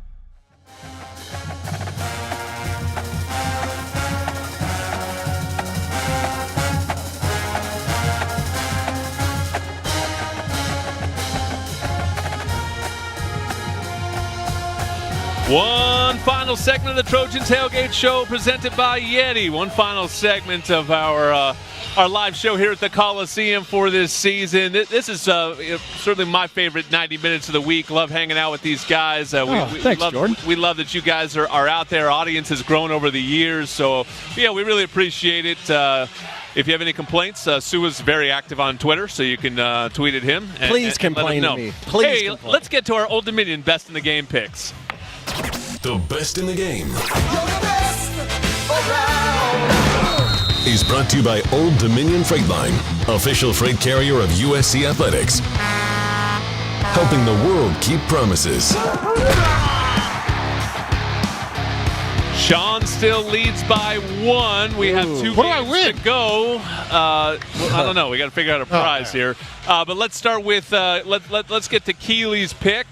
One final segment of the Trojan Tailgate Show presented by YETI. One final segment of our live show here at the Coliseum for this season. This is certainly my favorite 90 minutes of the week. Love hanging out with these guys. Thanks, Jordan. We love that you guys are out there. Our audience has grown over the years. So, yeah, we really appreciate it. If you have any complaints, Sue is very active on Twitter, so you can tweet at him. Please complain to me. Please complain. Let's get to our Old Dominion Best in the Game picks. The best in the game is brought to you by Old Dominion Freight Line, official freight carrier of USC Athletics, helping the world keep promises. Sean still leads by 1. We have 2 games to go. I don't know. We got to figure out a prize here. But let's start with let's get to Keely's pick.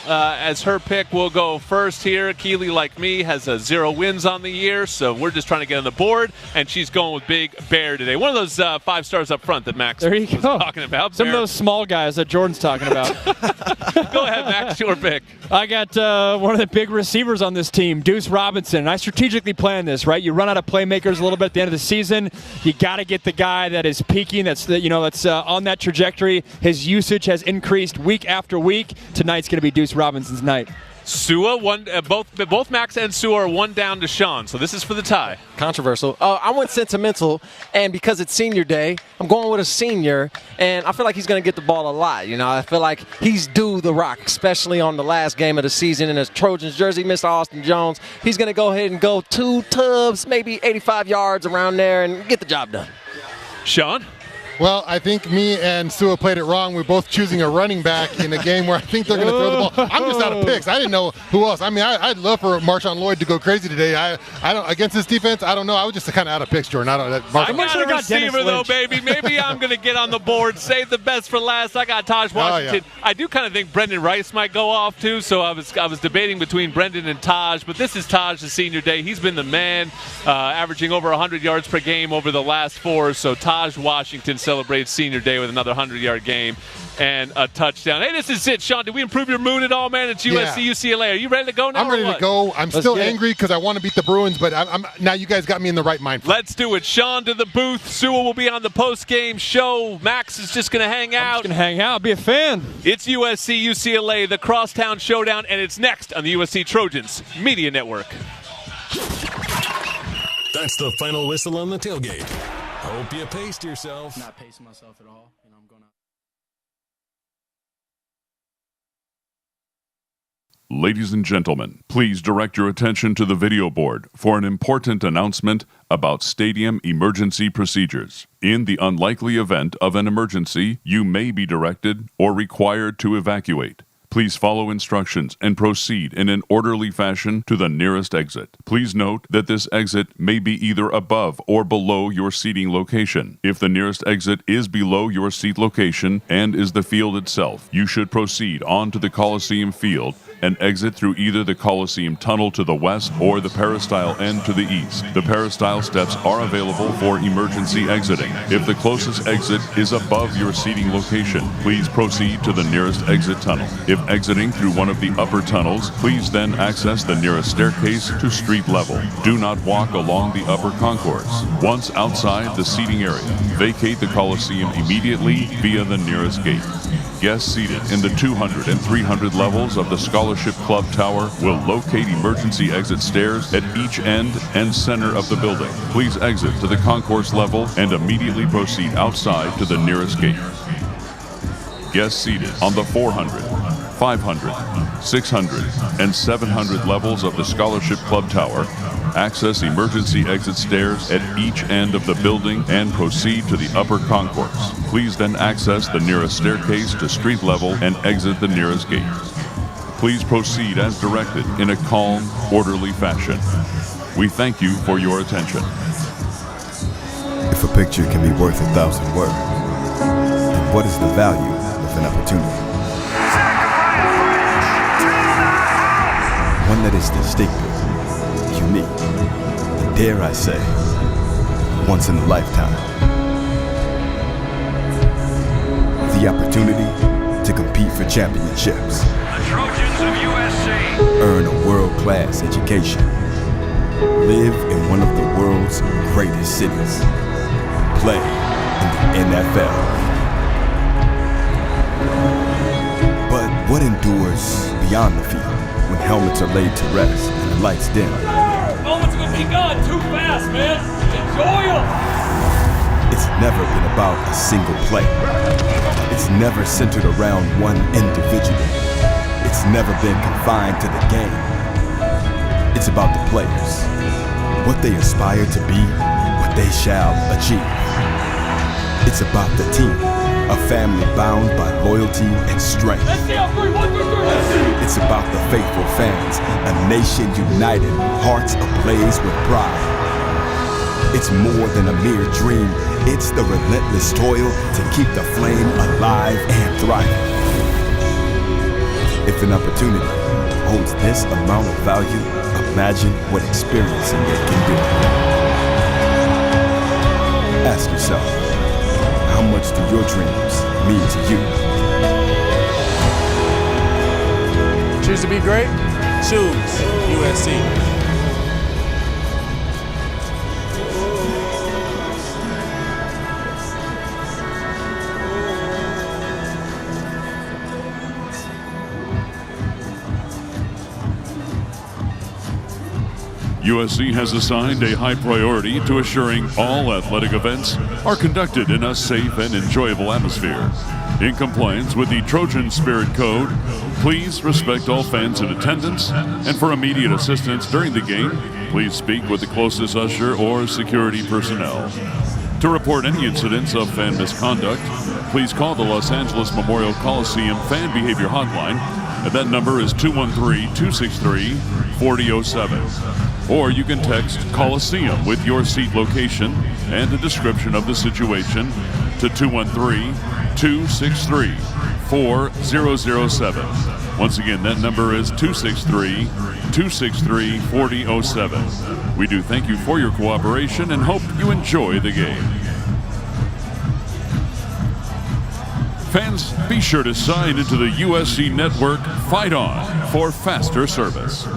As her pick will go first here. Keely, like me, has 0 wins on the year, so we're just trying to get on the board, and she's going with Big Bear today. One of those 5 stars up front that Max was talking about. Some of those small guys that Jordan's talking about. Go ahead, Max, your pick. I got one of the big receivers on this team, Deuce Robinson. I strategically planned this, right? You run out of playmakers a little bit at the end of the season. You got to get the guy that is peaking, that's on that trajectory. His usage has increased week after week. Tonight's going to be Deuce Robinson's night. Sua, both Max and Sua are 1 down to Sean, so this is for the tie. Controversial. I went sentimental, and because it's senior day, I'm going with a senior, and I feel like he's going to get the ball a lot. I feel like he's due the rock, especially on the last game of the season in his Trojans jersey, Mr. Austin Jones. He's going to go ahead and go 2 tubs, maybe 85 yards around there, and get the job done. Sean? Well, I think me and Sua played it wrong. We're both choosing a running back in a game where I think they're going to throw the ball. I'm just out of picks. I didn't know who else. I mean, I'd love for Marshawn Lloyd to go crazy today. I don't against this defense. I don't know. I was just kind of out of picks, Jordan. I got a receiver though, baby. Maybe I'm going to get on the board. Save the best for last. I got Taj Washington. Oh, yeah. I do kind of think Brendan Rice might go off too. So I was debating between Brendan and Taj, but this is Taj the senior day. He's been the man, averaging over 100 yards per game over the last 4. So Taj Washington celebrates senior day with another 100-yard game and a touchdown. Hey, this is it, Sean. Did we improve your mood at all, man? It's USC, UCLA. Are you ready to go now? I'm ready to go. I'm still angry because I want to beat the Bruins, but now you guys got me in the right mind. Let's do it. Sean to the booth. Sewell will be on the post-game show. Max is just going to hang out. I'm just going to hang out. Be a fan. It's USC, UCLA, the Crosstown Showdown, and it's next on the USC Trojans Media Network. That's the final whistle on the tailgate. Hope you paced yourself. Not pacing myself at all. I'm going to. Ladies and gentlemen, please direct your attention to the video board for an important announcement about stadium emergency procedures. In the unlikely event of an emergency, you may be directed or required to evacuate. Please follow instructions and proceed in an orderly fashion to the nearest exit. Please note that this exit may be either above or below your seating location. If the nearest exit is below your seat location and is the field itself, you should proceed on to the Coliseum field and exit through either the Coliseum tunnel to the west or the peristyle end to the east. The peristyle steps are available for emergency exiting. If the closest exit is above your seating location, please proceed to the nearest exit tunnel. If exiting through one of the upper tunnels, please then access the nearest staircase to street level. Do not walk along the upper concourse. Once outside the seating area, vacate the Coliseum immediately via the nearest gate. Guests seated in the 200 and 300 levels of the Scholarship Club Tower will locate emergency exit stairs at each end and center of the building. Please exit to the concourse level and immediately proceed outside to the nearest gate. Guests seated on the 400, 500, 600, and 700 levels of the Scholarship Club Tower access emergency exit stairs at each end of the building and proceed to the upper concourse. Please then access the nearest staircase to street level and exit the nearest gate. Please proceed as directed in a calm, orderly fashion. We thank you for your attention. If a picture can be worth 1,000 words, then what is the value of an opportunity? One that is distinctive, unique, and dare I say, once in a lifetime. The opportunity to compete for championships. The Trojans of USC Earn a world-class education. Live in one of the world's greatest cities. Play in the NFL. But what endures beyond the field when helmets are laid to rest and the lights dim? Moments are gonna be gone too fast, man. Enjoy them. It's never been about a single play. It's never centered around one individual. It's never been confined to the game. It's about the players, what they aspire to be, what they shall achieve. It's about the team, a family bound by loyalty and strength. It's about the faithful fans, a nation united, hearts ablaze with pride. It's more than a mere dream. It's the relentless toil to keep the flame alive and thriving. If an opportunity holds this amount of value, imagine what experiencing it can do. Ask yourself, how much do your dreams mean to you? Choose to be great? Choose USC. USC has assigned a high priority to assuring all athletic events are conducted in a safe and enjoyable atmosphere. In compliance with the Trojan Spirit Code, please respect all fans in attendance, and for immediate assistance during the game, please speak with the closest usher or security personnel. To report any incidents of fan misconduct, please call the Los Angeles Memorial Coliseum Fan Behavior Hotline, and that number is 213-263-4007. Or you can text Coliseum with your seat location and a description of the situation to 213-263-4007. Once again, that number is 263-263-4007. We do thank you for your cooperation and hope you enjoy the game. Fans, be sure to sign into the USC Network Fight On for faster service.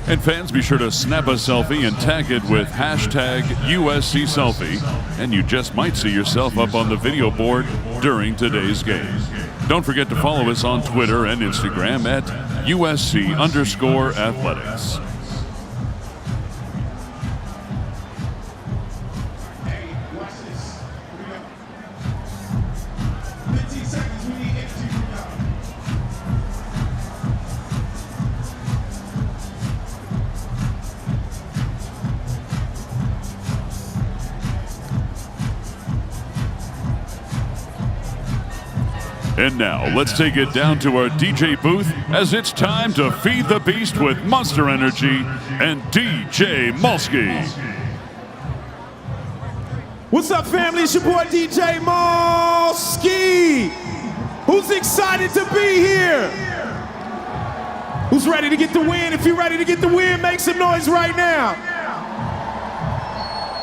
And fans, be sure to snap a selfie and tag it with hashtag USC Selfie, and you just might see yourself up on the video board during today's game. Don't forget to follow us on Twitter and Instagram at USC_athletics. And now, let's take it down to our DJ booth as it's time to feed the beast with Monster Energy and DJ Mulski. What's up, family? It's your boy DJ Mulski. Who's excited to be here? Who's ready to get the win? If you're ready to get the win, make some noise right now.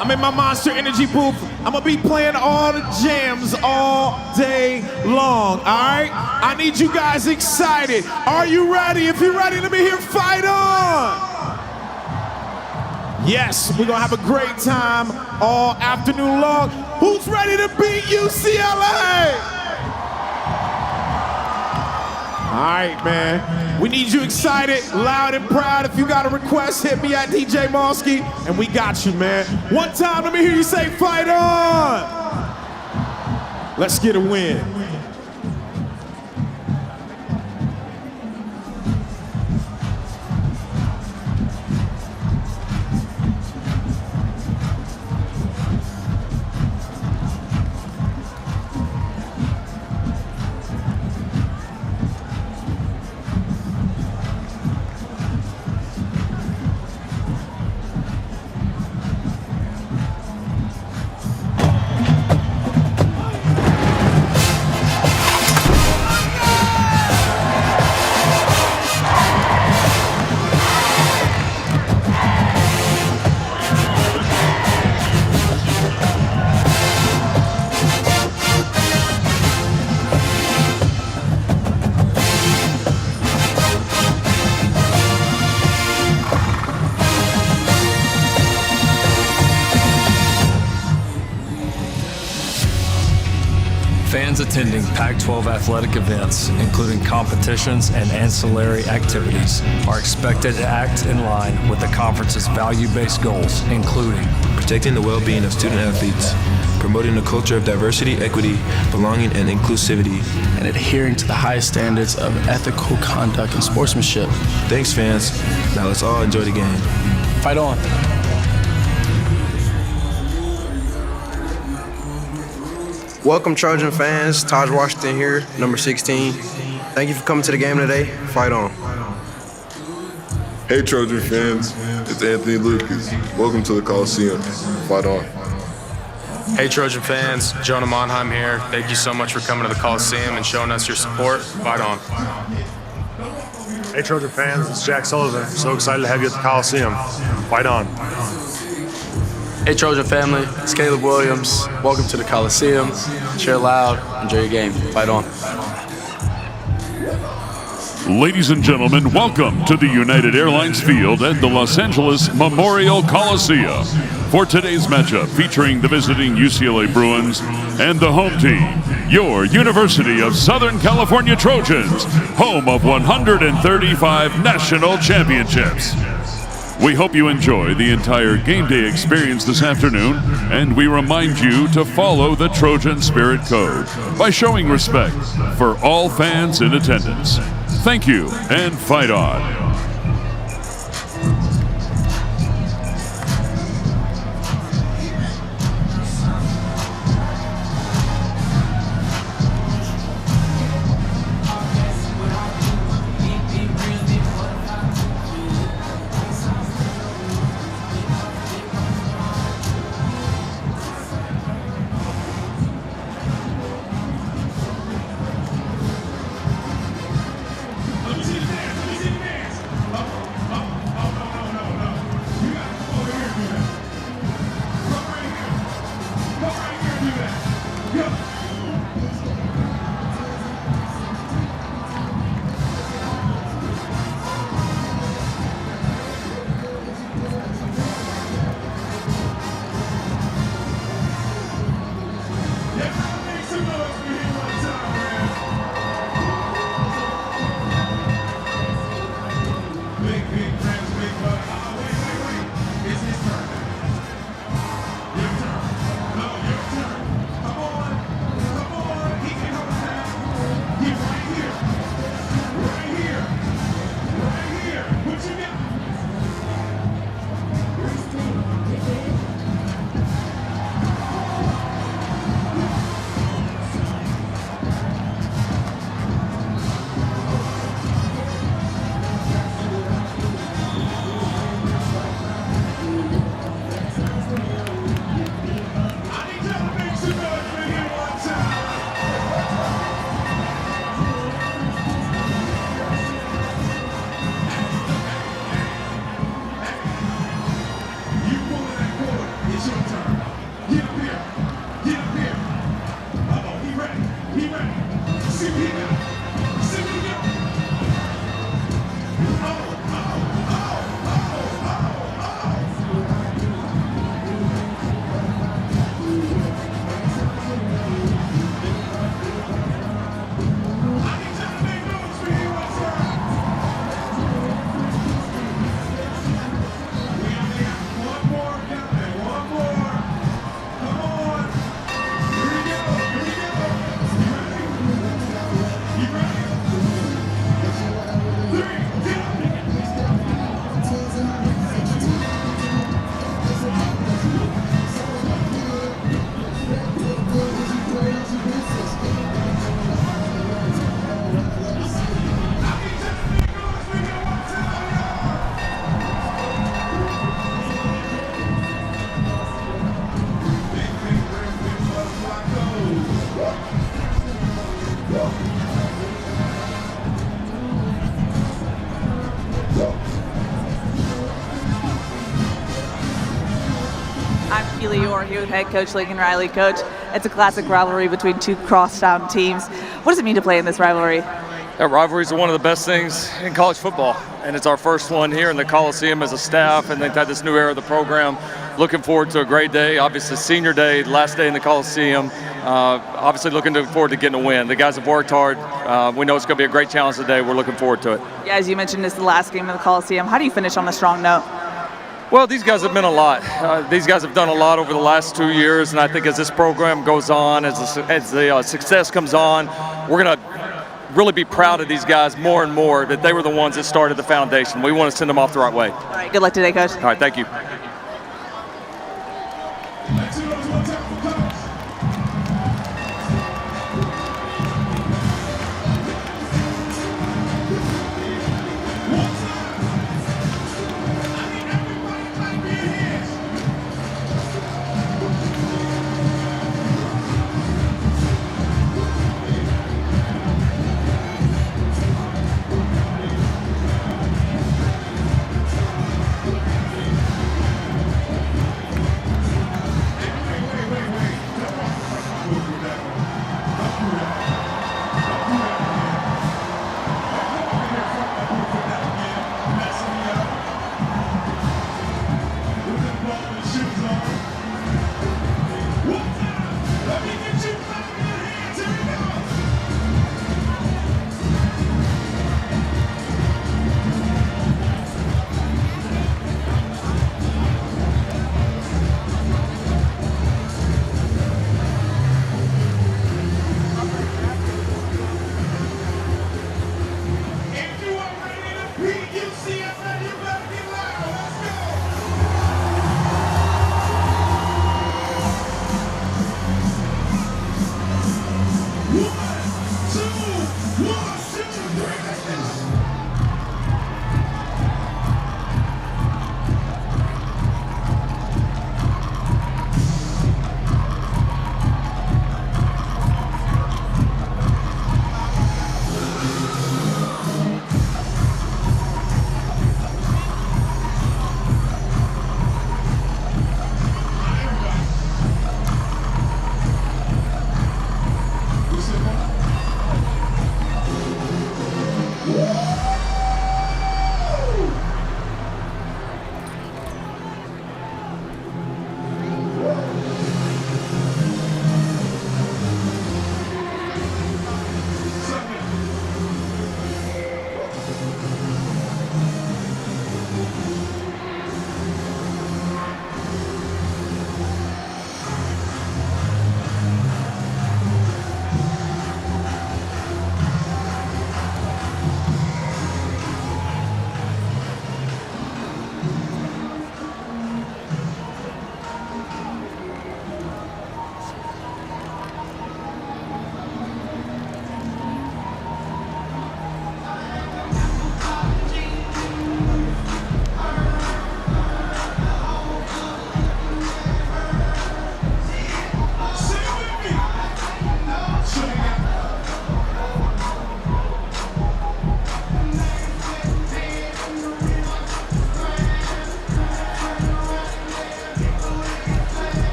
I'm in my Monster Energy booth. I'm gonna be playing all the jams all day long, all right? I need you guys excited. Are you ready? If you're ready, let me hear Fight On. Yes, we're gonna have a great time all afternoon long. Who's ready to beat UCLA? All right, man. We need you excited, loud and proud. If you got a request, hit me at DJ Mulski, and we got you, man. One time, let me hear you say, fight on! Let's get a win. fans attending Pac-12 athletic events, including competitions and ancillary activities, are expected to act in line with the conference's value-based goals, including protecting the well-being of student-athletes, promoting a culture of diversity, equity, belonging, and inclusivity, and adhering to the highest standards of ethical conduct and sportsmanship. Thanks, fans. Now let's all enjoy the game. Fight on. Welcome, Trojan fans. Taj Washington here, number 16. Thank you for coming to the game today. Fight on. Hey, Trojan fans. It's Anthony Lucas. Welcome to the Coliseum. Fight on. Hey, Trojan fans. Jonah Monheim here. Thank you so much for coming to the Coliseum and showing us your support. Fight on. Hey, Trojan fans. It's Jack Sullivan. So excited to have you at the Coliseum. Fight on. Hey, Trojan family, it's Caleb Williams. Welcome to the Coliseum. Cheer loud, enjoy your game. Fight on. Ladies and gentlemen, welcome to the United Airlines field at the Los Angeles Memorial Coliseum for today's matchup featuring the visiting UCLA Bruins and the home team, your University of Southern California Trojans, home of 135 national championships. We hope you enjoy the entire game day experience this afternoon, and we remind you to follow the Trojan Spirit Code by showing respect for all fans in attendance. Thank you, and fight on. Keely Orr here with head coach Lincoln Riley. Coach, it's a classic rivalry between two crosstown teams. What does it mean to play in this rivalry? That rivalries are one of the best things in college football, and it's our first one here in the Coliseum as a staff, and they've had this new era of the program. Looking forward to a great day. Obviously, senior day, last day in the Coliseum. Obviously looking forward to getting a win. The guys have worked hard. We know it's going to be a great challenge today. We're looking forward to it. Yeah, as you mentioned, this is the last game of the Coliseum. How do you finish on a strong note? Well, these guys have been a lot. These guys have done a lot over the last 2 years, and I think as this program goes on, as the success comes on, we're going to really be proud of these guys more and more that they were the ones that started the foundation. We want to send them off the right way. All right, good luck today, Coach. All right, thank you.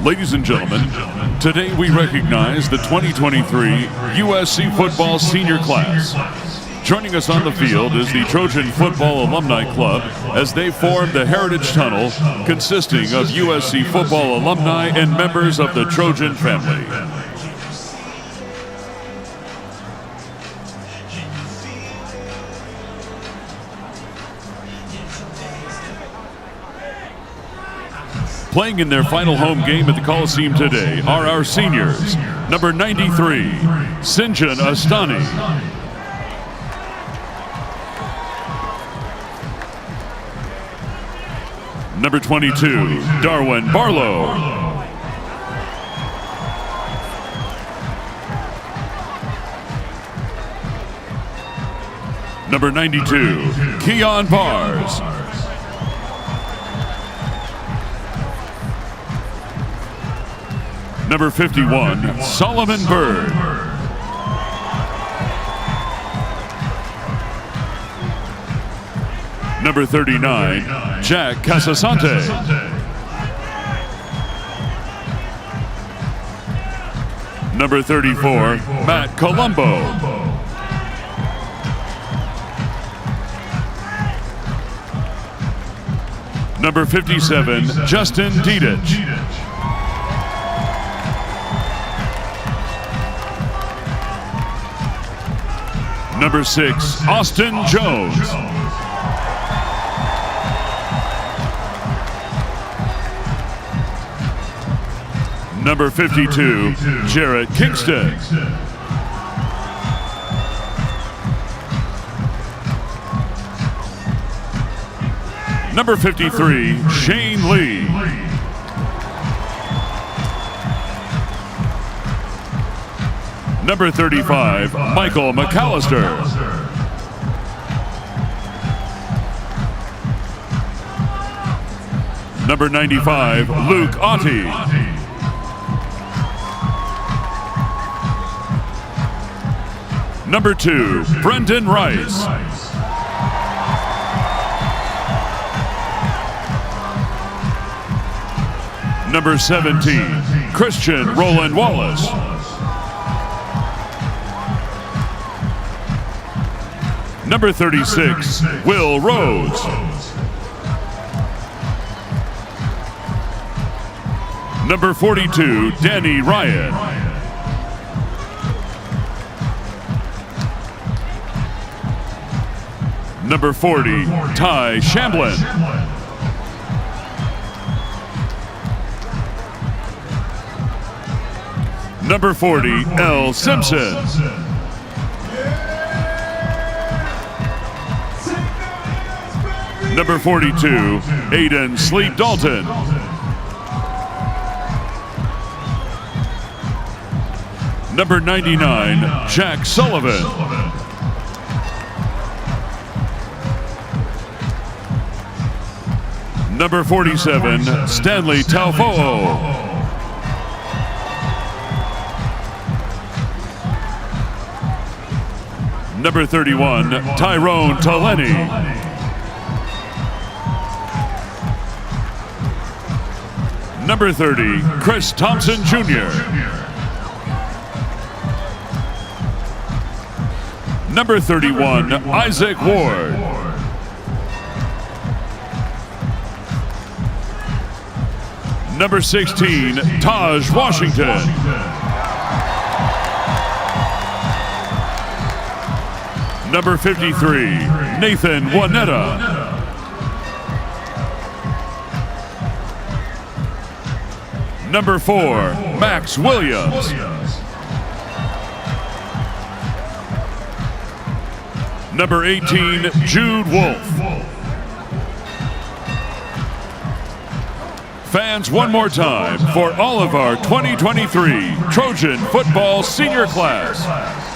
Ladies and gentlemen, today we recognize the 2023 USC football senior class. Joining us on the field is the Trojan Football Alumni Club as they form the Heritage Tunnel, consisting of USC football alumni and members of the Trojan family. Playing in their final home game at the Coliseum today are our seniors. Number 93, Sinjan Astani. Number 22, Darwin Barlow. Number 92, Keon Bars. Number 51, Solomon Bird. Number 39, Jack Casasante. Number 34, Matt Colombo. Number 57, Justin Dedich. Number 6, Austin Jones. Number 52, Jarrett Kingston. Number 53, Shane Lee. Number 35, Michael McAllister. Number 95, Luke Otte. Number 2, Brendan Rice. Number 17, Christian Roland Wallace. Number 36, Will Rose. Number 42, Danny Ryan. Number 40, Ty Shamblin. Number 40, L. Simpson. Number 42, Aiden Sleep Dalton. Number 99, Jack Sullivan. Number 47, Stanley Taufo'o. Number 31, Tyrone Taleni. Number 30, Chris Thompson Jr. Number 31, Isaac Ward. Number 16, Taj Washington. Number 53, Nathan Wanetta. Number 4, Max Williams. Number 18, Jude Wolf. Fans, one more time for all of our 2023 Trojan football senior class.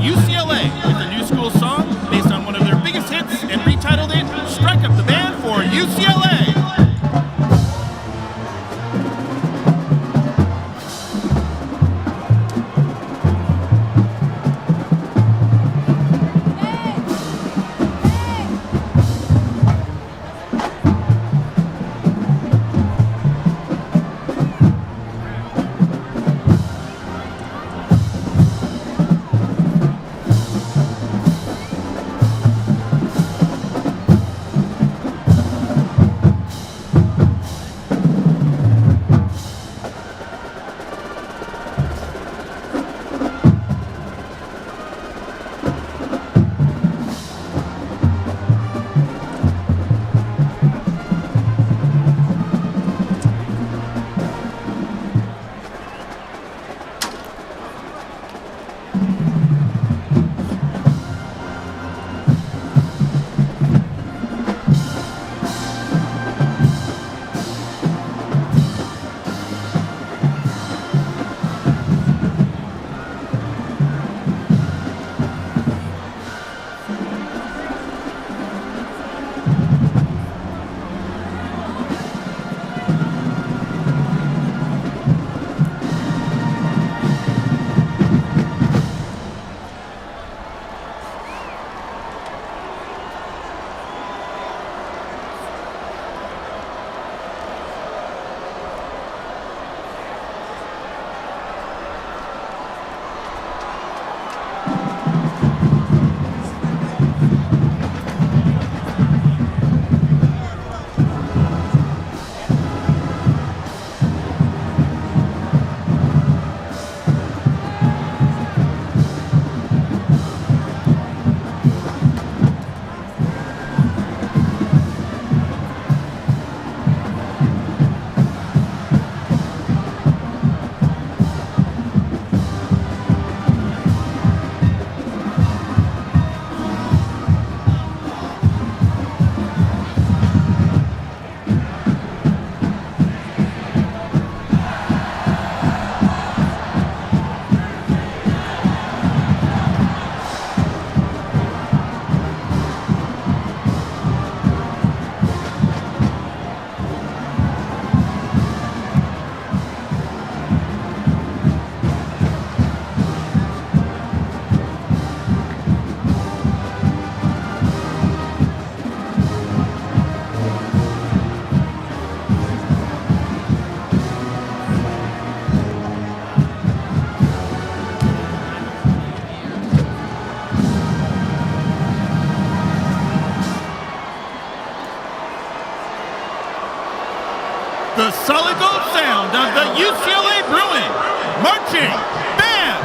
UCLA with a new school song based on one of their biggest hits and retitled it Strike Up the Band for UCLA. solid gold sound of the UCLA Bruin Marching Band.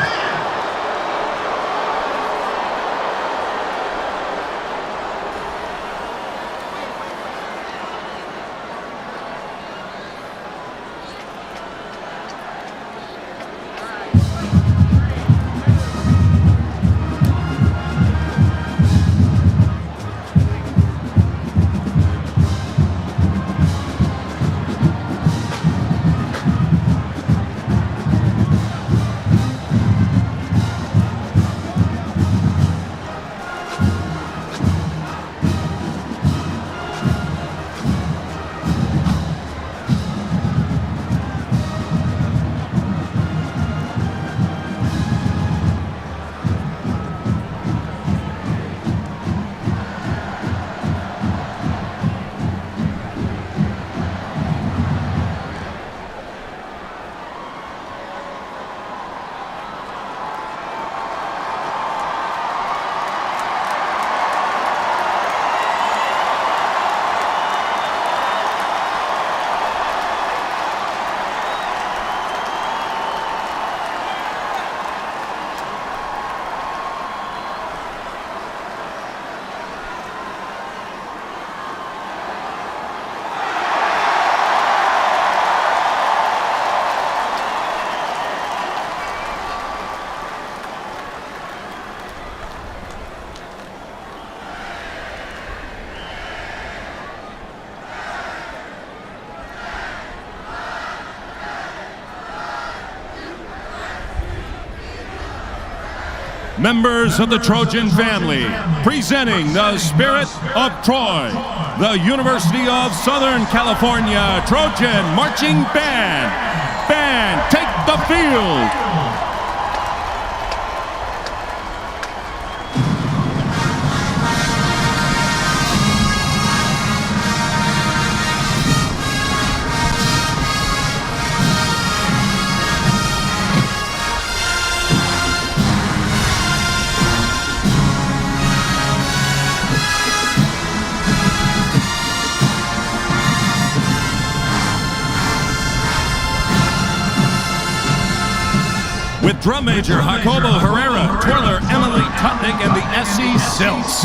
Members of the Trojan family, presenting the Spirit of Troy, the University of Southern California Trojan Marching Band. Band, take the field. With drum major Jacobo Herrera, twirler Emily Tutnick, and the SC Silks.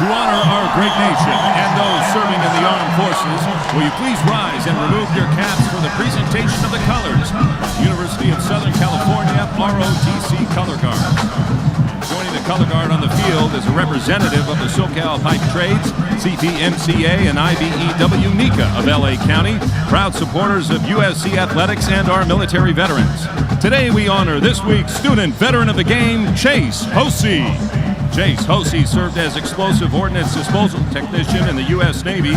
To honor our great nation and those serving in the armed forces, will you please rise and remove your caps for the presentation of the colors of the University of Southern California ROTC Color Guard. Joining the color guard on the field is a representative of the SoCal Pipe Trades, CPMCA, and IBEW NECA of LA County, proud supporters of USC athletics and our military veterans. Today we honor this week's student veteran of the game, Chase Hosey. Chase Hosey served as explosive ordnance disposal technician in the U.S. Navy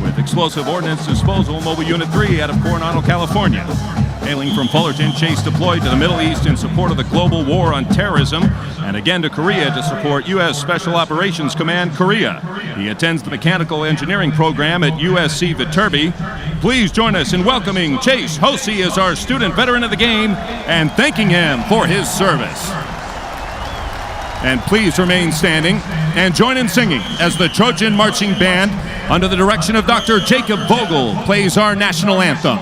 with Explosive Ordnance Disposal Mobile Unit 3 out of Coronado, California. Hailing from Fullerton, Chase deployed to the Middle East in support of the global war on terrorism and again to Korea to support U.S. Special Operations Command Korea. He attends the mechanical engineering program at USC Viterbi. Please join us in welcoming Chase Hosey as our student veteran of the game and thanking him for his service. And please remain standing and join in singing as the Trojan Marching Band, under the direction of Dr. Jacob Vogel, plays our national anthem.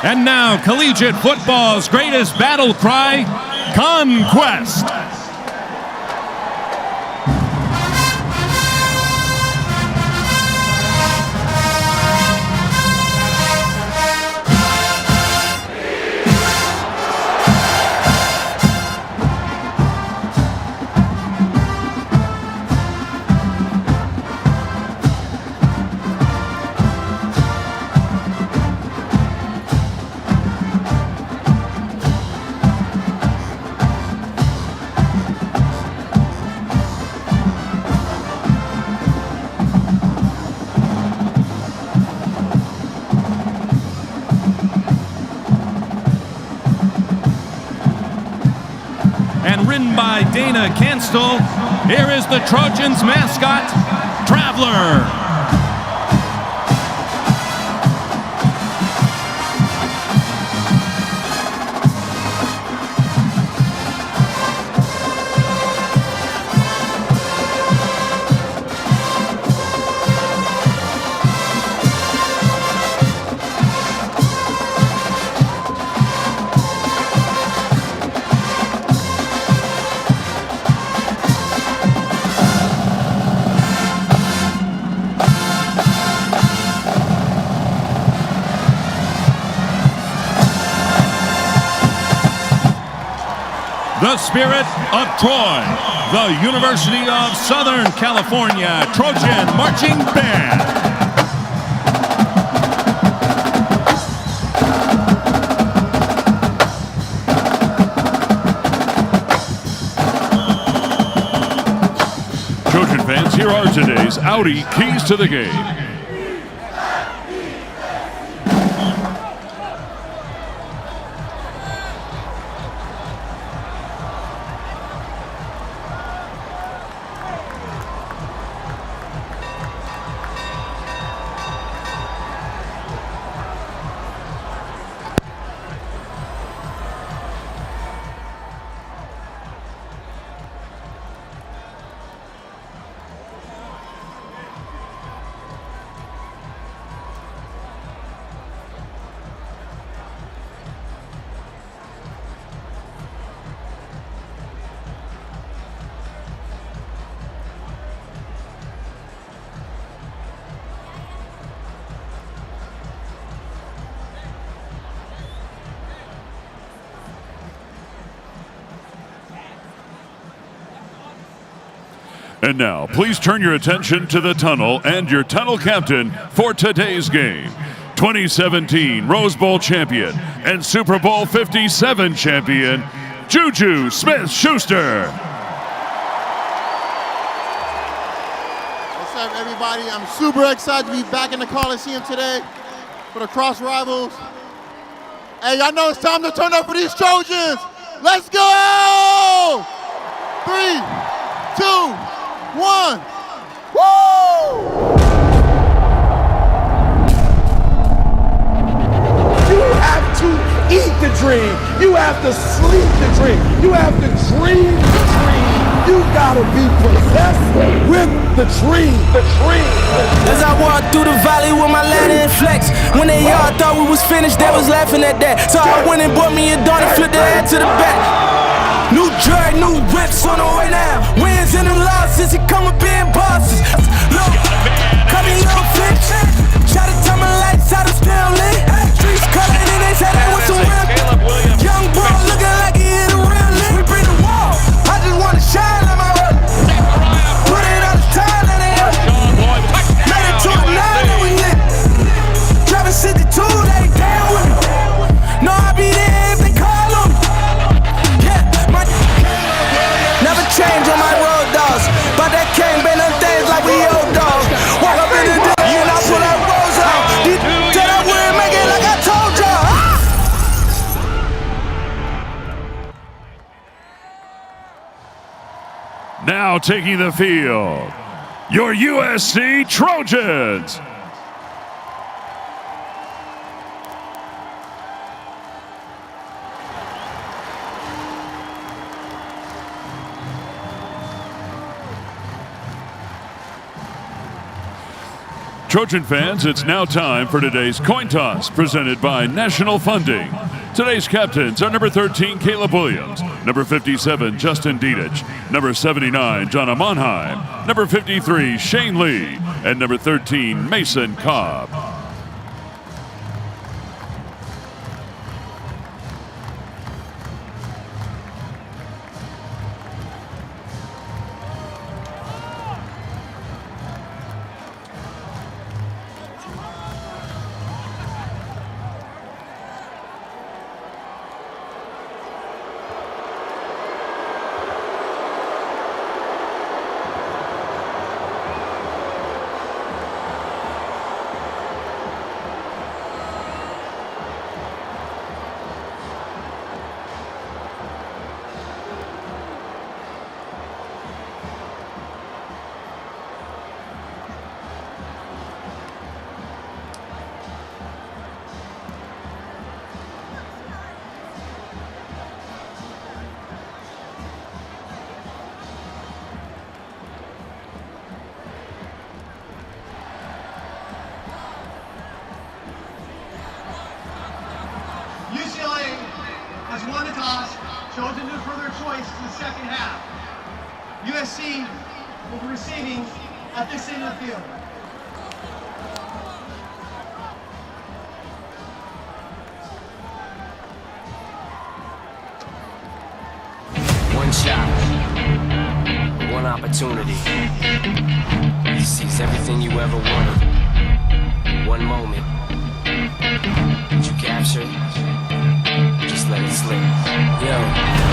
And now, collegiate football's greatest battle cry, Conquest. And ridden by Dana Canstel, here is the Trojans' mascot, Traveler. The spirit of Troy, the University of Southern California Trojan Marching Band. Trojan fans, here are today's Audi keys to the game. And now, please turn your attention to the tunnel and your tunnel captain for today's game. 2017 Rose Bowl champion and Super Bowl 57 champion, Juju Smith-Schuster. What's up, everybody? I'm super excited to be back in the Coliseum today for the Cross Rivals. Hey, y'all know it's time to turn up for these Trojans. Let's go! 3, 2, 1. Woo! You have to eat the dream. You have to sleep the dream. You have to dream the dream. You gotta be possessed with the dream. The dream. As I walked through the valley with my ladder and flex, when they all thought we was finished, they was laughing at that. So I went and bought me a dart and flipped the head to the back. New drag, new whips on the way now. Wins and them losses, it come with being bosses. Look, come in your bitch. Try to turn my lights out, I'm still lit. Streets colored and they said they was some real. Young boy looking like he hit a real lick. We bring the wall, I just wanna shine like my hood. Put it on the time, let it hit. Made it to a 9 and we lit. Driving 62, they down with me. No, I be there if they call on me. Never change on my road dogs, but that can't be no things like we old dogs. Walk up in the day and I pull that rose out. Tell that we're make it like I told y'all. Now taking the field, your USC Trojans. Trojan fans, it's now time for today's coin toss, presented by National Funding. Today's captains are number 13, Caleb Williams, number 57, Justin Dietich, number 79, Jonna Monheim, number 53, Shane Lee, and number 13, Mason Cobb. UCLA has won the toss, chosen to defer their choice to the second half. USC will be receiving at this end of the field. One shot, one opportunity to seize everything you ever wanted. One moment that you captured, just let it slip. Yo.